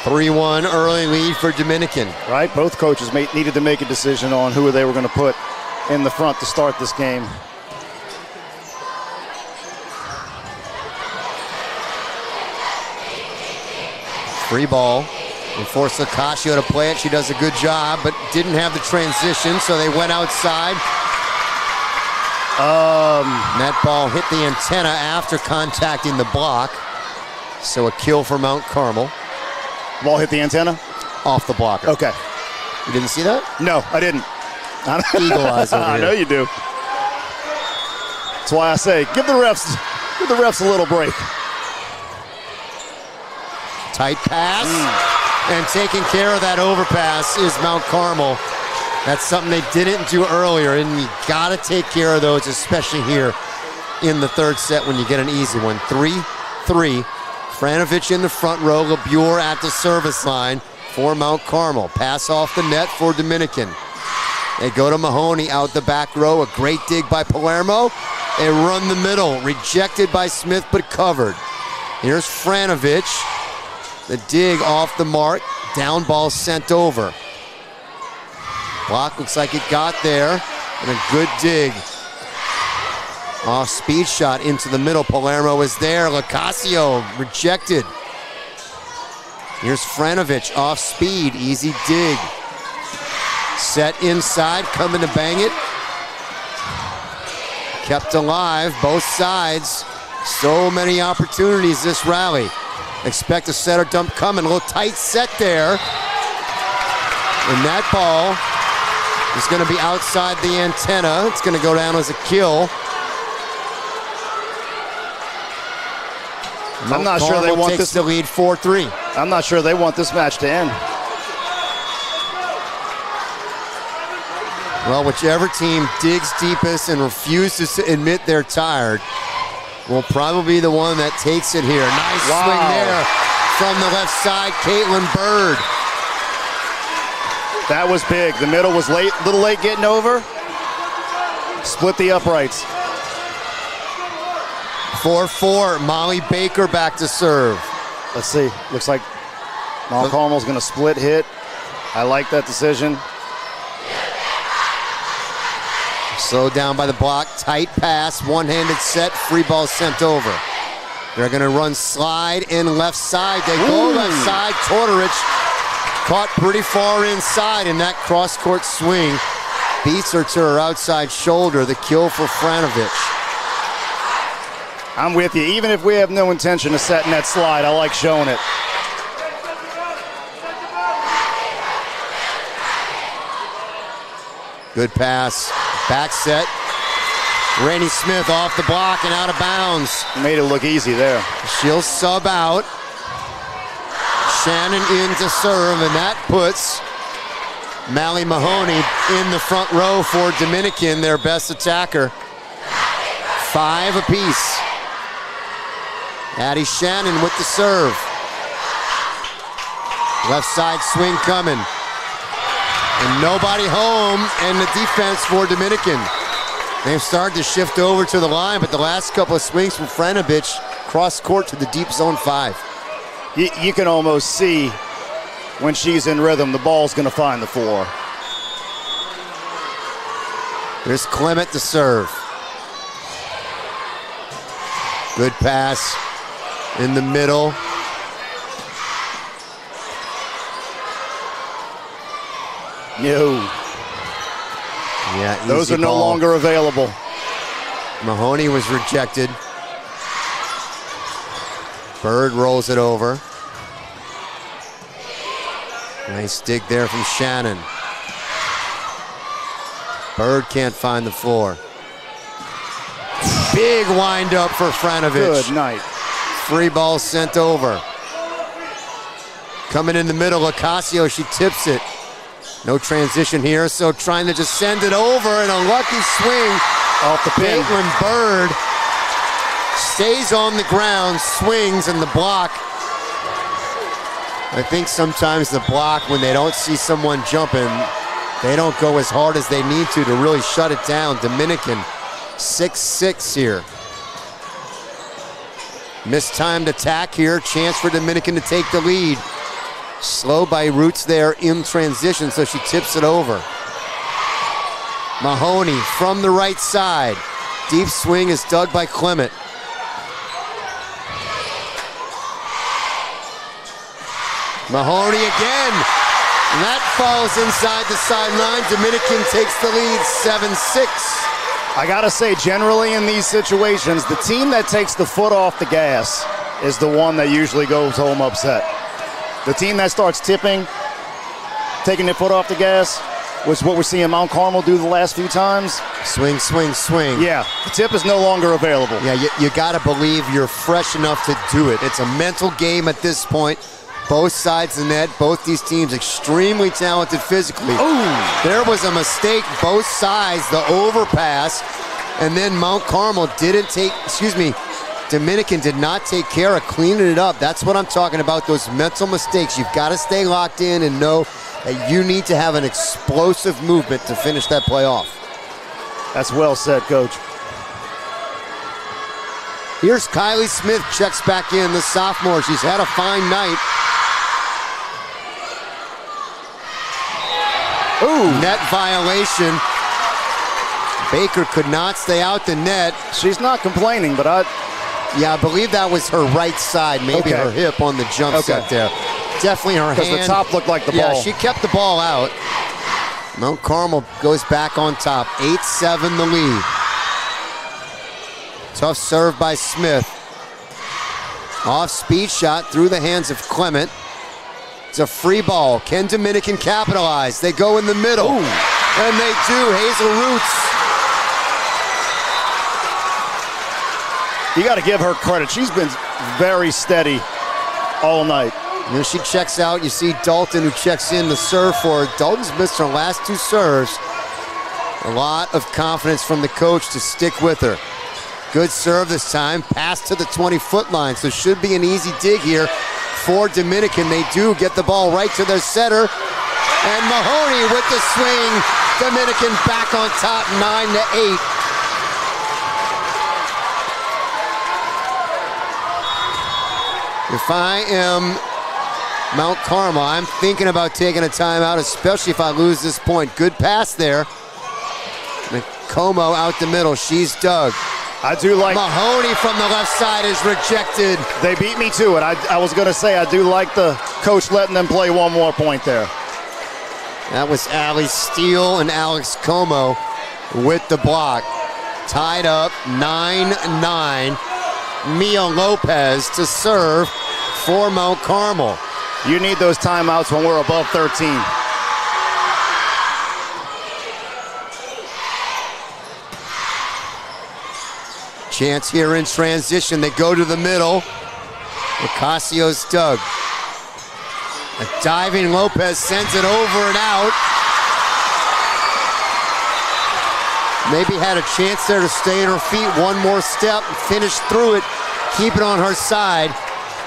3-1 early lead for Dominican. Right, both coaches needed to make a decision on who they were going to put in the front to start this game. Free ball. They forced Lacascio to play it. She does a good job, but didn't have the transition, so they went outside. That ball hit the antenna after contacting the block. So a kill for Mount Carmel. Ball hit the antenna? Off the blocker. Okay. You didn't see that? No, I didn't. Eagle eyes over here. I know you do. That's why I say, give the refs a little break. Tight pass. And taking care of that overpass is Mount Carmel. That's something they didn't do earlier, and you gotta take care of those, especially here in the third set when you get an easy one. 3-3. Franovich in the front row, LeBure at the service line for Mount Carmel. Pass off the net for Dominican. They go to Mahoney out the back row. A great dig by Palermo. They run the middle. Rejected by Smith, but covered. Here's Franovich. The dig off the mark. Down ball sent over. Block looks like it got there. And a good dig. Off speed shot into the middle. Palermo is there. Locascio rejected. Here's Franovich off speed. Easy dig. Set inside. Coming to bang it. Kept alive. Both sides. So many opportunities this rally. Expect a set or dump coming. A little tight set there. And that ball is going to be outside the antenna. It's going to go down as a kill. I'm not sure they want this to lead 4-3. I'm not sure they want this match to end. Well, whichever team digs deepest and refuses to admit they're tired will probably be the one that takes it here. Nice swing there from the left side, Caitlin Bird. That was big. The middle was late, a little late getting over. Split the uprights. 4-4, Molly Baker back to serve. Let's see. Looks like Mount Carmel's going to split hit. I like that decision. Slowed down by the block, tight pass, one-handed set, free ball sent over. They're going to run slide in left side. They go left side. Tortorich caught pretty far inside, and that cross-court swing beats her to her outside shoulder. The kill for Franovich. I'm with you. Even if we have no intention of setting that slide, I like showing it. Good pass. Back set. Rainey Smith off the block and out of bounds. Made it look easy there. She'll sub out. Shannon in to serve, and that puts Mally Mahoney in the front row for Dominican, their best attacker. 5 apiece. Addie Shannon with the serve. Left side swing coming. And nobody home, and the defense for Dominican. They've started to shift over to the line, but the last couple of swings from Franovich cross court to the deep zone 5. You can almost see when she's in rhythm, the ball's going to find the floor. There's Clement to serve. Good pass in the middle. No. Yeah, those easy are no ball. longer available. Mahoney was rejected. Bird rolls it over. Nice dig there from Shannon. Bird can't find the floor. Big wind up for Franovich. Good night. Free ball sent over. Coming in the middle, Locascio, she tips it. No transition here, so trying to just send it over, and a lucky swing off the pin. Caitlin Bird stays on the ground, swings, and the block. I think sometimes the block, when they don't see someone jumping, they don't go as hard as they need to really shut it down. Dominican, 6-6 here. Mistimed attack here, chance for Dominican to take the lead. Slow by Roots there in transition, so she tips it over. Mahoney from the right side. Deep swing is dug by Clement. Mahoney again. And that falls inside the sideline. Dominican takes the lead, 7-6. I gotta say, generally in these situations, the team that takes the foot off the gas is the one that usually goes home upset. The team that starts tipping, taking their foot off the gas, was what we're seeing Mount Carmel do the last few times. Swing, swing, swing. Yeah, the tip is no longer available. Yeah, you gotta believe you're fresh enough to do it. It's a mental game at this point. both sides of the net. Both these teams extremely talented physically. Ooh. There was a mistake, both sides, the overpass, and then Mount Carmel Dominican did not take care of cleaning it up. That's what I'm talking about, those mental mistakes. You've got to stay locked in and know that you need to have an explosive movement to finish that play off. That's well said, Coach. Here's Kylie Smith, checks back in, the sophomore. She's had a fine night. Ooh, net violation. Baker could not stay out the net. She's not complaining, but I believe that was her right side, maybe her hip on the jump set there. Definitely her hand. Because the top looked like the ball. Yeah, she kept the ball out. Mount Carmel goes back on top, 8-7 the lead. Tough serve by Smith. Off speed shot through the hands of Clement. It's a free ball. Can Dominican capitalize? They go in the middle. Ooh. And they do. Hazel Roots. You got to give her credit. She's been very steady all night. When she checks out, you see Dalton who checks in the serve for her. Dalton's missed her last two serves. A lot of confidence from the coach to stick with her. Good serve this time. Pass to the 20-foot line, so should be an easy dig here for Dominican. They do get the ball right to their setter. And Mahoney with the swing. Dominican back on top, 9-8. If I am Mount Carmel, I'm thinking about taking a timeout, especially if I lose this point. Good pass there. Como out the middle. She's dug. I do like Mahoney from the left side is rejected. They beat me to it. I was going to say, I do like the coach letting them play one more point there. That was Allie Steele and Alex Como with the block. Tied up 9-9. Mia Lopez to serve for Mount Carmel. You need those timeouts when we're above 13. Chance here in transition. They go to the middle. Ocasio's dug. A diving Lopez sends it over and out. Maybe had a chance there to stay in her feet one more step and finish through it, keep it on her side,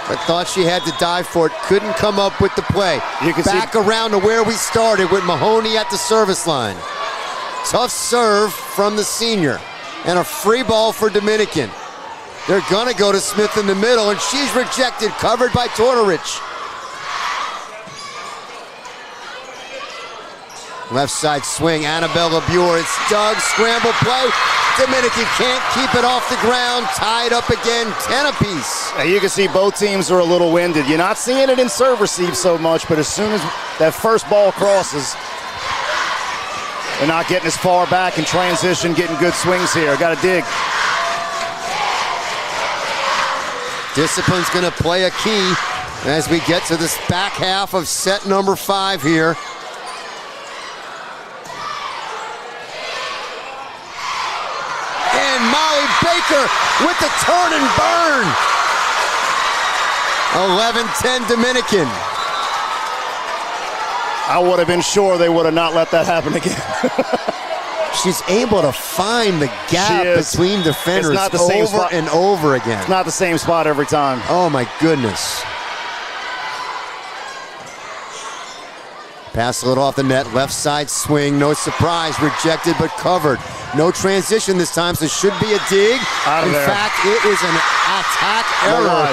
but thought she had to dive for it. Couldn't come up with the play. You can back around to where we started with Mahoney at the service line. Tough serve from the senior. And a free ball for Dominican. They're gonna go to Smith in the middle, and she's rejected, covered by Tortorich. Left side swing, Annabella Buer. It's dug, scramble play. Dominican can't keep it off the ground. Tied up again, 10 apiece. Now you can see both teams are a little winded. You're not seeing it in serve receive so much, but as soon as that first ball crosses, they're not getting as far back in transition, getting good swings here. Got to dig. Discipline's going to play a key as we get to this back half of set number 5 here. And Molly Baker with the turn and burn. 11-10 Dominican. I would have been sure they would have not let that happen again. She's able to find the gap between defenders over and over again. It's not the same spot every time. Oh my goodness. Pass a little off the net, left side swing, no surprise, rejected but covered. No transition this time, so it should be a dig. In fact, it is an attack error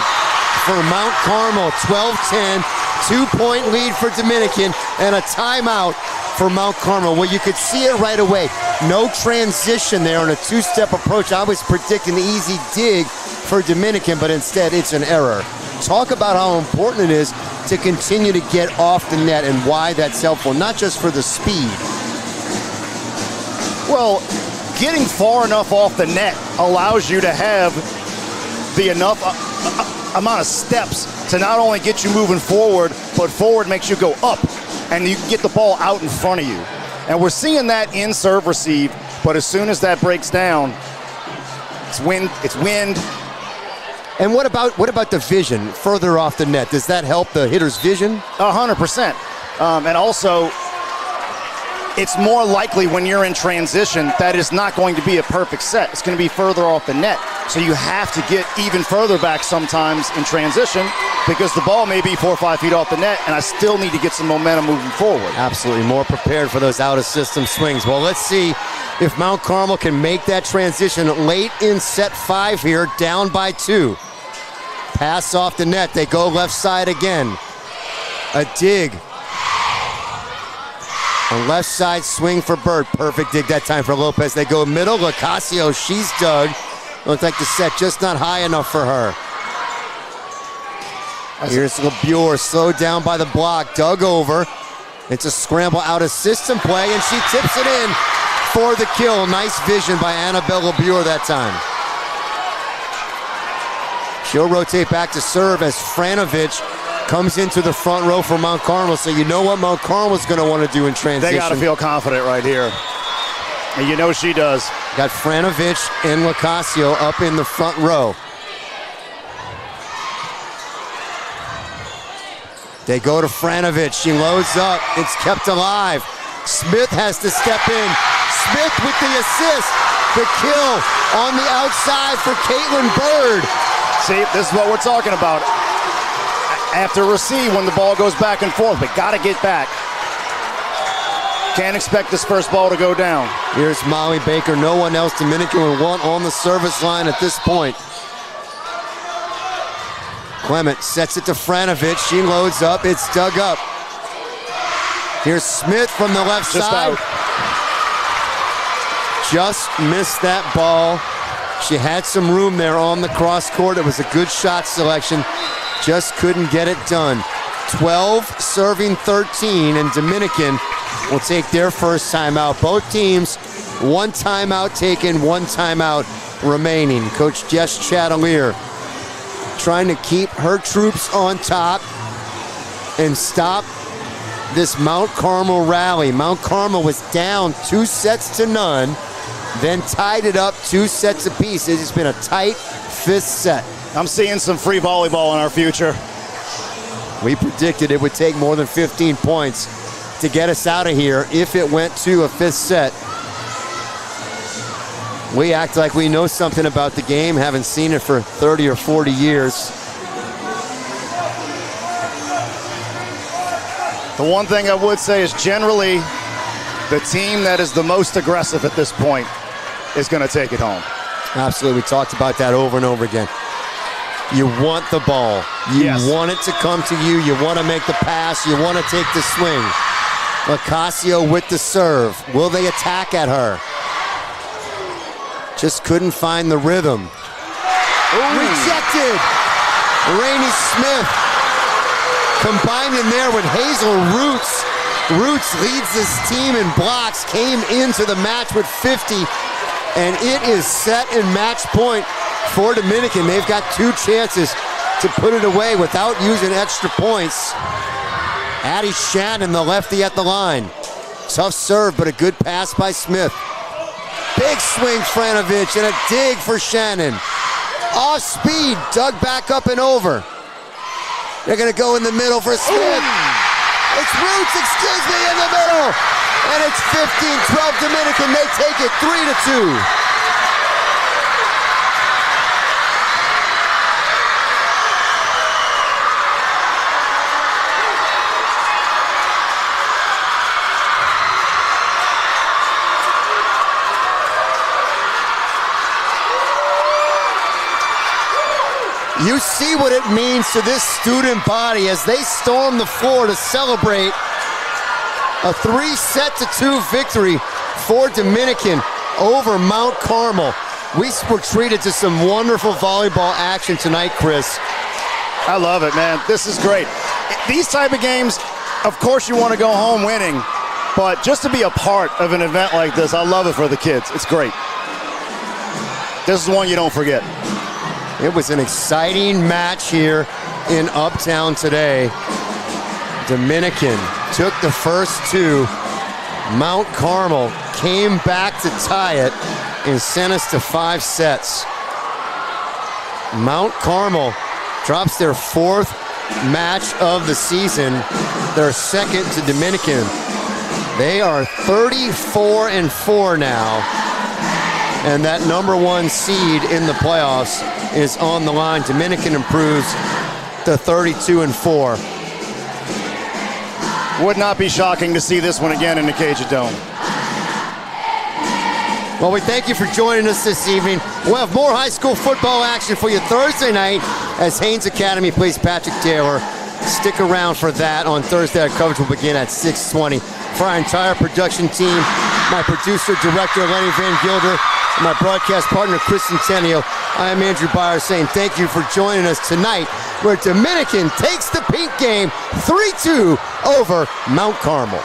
for Mount Carmel. 12-10, 2-point lead for Dominican, and a timeout for Mount Carmel. Well, you could see it right away. No transition there on a two-step approach. I was predicting the easy dig for Dominican, but instead it's an error. Talk about how important it is to continue to get off the net and why that's helpful, not just for the speed. Well, getting far enough off the net allows you to have the enough amount of steps to not only get you moving forward, but forward makes you go up, and you can get the ball out in front of you. And we're seeing that in serve receive, but as soon as that breaks down, it's wind, And what about the vision further off the net? Does that help the hitter's vision? 100%. And also, it's more likely when you're in transition that it's not going to be a perfect set. It's going to be further off the net. So you have to get even further back sometimes in transition because the ball may be 4 or 5 feet off the net, and I still need to get some momentum moving forward. Absolutely, more prepared for those out-of-system swings. Well, let's see if Mount Carmel can make that transition late in set 5 here, down by 2. Pass off the net, they go left side again. A dig. A left side swing for Bird. Perfect dig that time for Lopez. They go middle. Locasio, she's dug. Looks like the set just not high enough for her. Here's LeBure, slowed down by the block. Dug over. It's a scramble out of system play, and she tips it in for the kill. Nice vision by Annabelle LeBure that time. She'll rotate back to serve as Franovich comes into the front row for Mount Carmel, so you know what Mount Carmel's going to want to do in transition. They got to feel confident right here. And you know she does. Got Franovich and Locasio up in the front row. They go to Franovich. She loads up. It's kept alive. Smith has to step in. Smith with the assist. The kill on the outside for Caitlin Bird. See, this is what we're talking about. After receive when the ball goes back and forth, but got to get back. Can't expect this first ball to go down. Here's Molly Baker. No one else Dominican would want on the service line at this point. Clement sets it to Franovich. She loads up. It's dug up. Here's Smith from the left side. Out. Just missed that ball. She had some room there on the cross court. It was a good shot selection. Just couldn't get it done. 12 serving 13, and Dominican will take their first timeout. Both teams, 1 timeout taken, 1 timeout remaining. Coach Jess Chatelier trying to keep her troops on top and stop this Mount Carmel rally. Mount Carmel was down 2 sets to none, then tied it up 2 sets apiece. It's been a tight 5th set. I'm seeing some free volleyball in our future. We predicted it would take more than 15 points to get us out of here if it went to a 5th set. We act like we know something about the game, haven't seen it for 30 or 40 years. The one thing I would say is generally the team that is the most aggressive at this point is going to take it home. Absolutely, we talked about that over and over again. You want the ball. You want it to come to you. You want to make the pass. You want to take the swing. Locasio with the serve. Will they attack at her? Just couldn't find the rhythm. Rejected. Rainey Smith combined in there with Hazel Roots. Roots leads this team in blocks, came into the match with 50, and it is set and match point for Dominican. They've got 2 chances to put it away without using extra points. Addie Shannon, the lefty at the line. Tough serve, but a good pass by Smith. Big swing, Franovich, and a dig for Shannon. Off speed, dug back up and over. They're gonna go in the middle for Smith. It's Roots, excuse me, in the middle. And it's 15-12 Dominican. They take it 3-2. You see what it means to this student body as they storm the floor to celebrate a 3-2 victory for Dominican over Mount Carmel. We were treated to some wonderful volleyball action tonight, Chris. I love it, man. This is great. These type of games, of course you want to go home winning, but just to be a part of an event like this, I love it for the kids. It's great. This is one you don't forget. It was an exciting match here in Uptown today. Dominican took the first 2. Mount Carmel came back to tie it and sent us to 5 sets. Mount Carmel drops their 4th match of the season, their second to Dominican. They are 34-4 now, and that number 1 seed in the playoffs is on the line. Dominican improves to 32-4. Would not be shocking to see this one again in the Cajun Dome. Well, we thank you for joining us this evening. We'll have more high school football action for you Thursday night as Haynes Academy plays Patrick Taylor. Stick around for that on Thursday. Our coverage will begin at 6:20. For our entire production team, my producer, director, Lenny Van Gilder, and my broadcast partner, Chris Centennial, I am Andrew Byer saying thank you for joining us tonight, where Dominican takes the pink game 3-2 over Mount Carmel.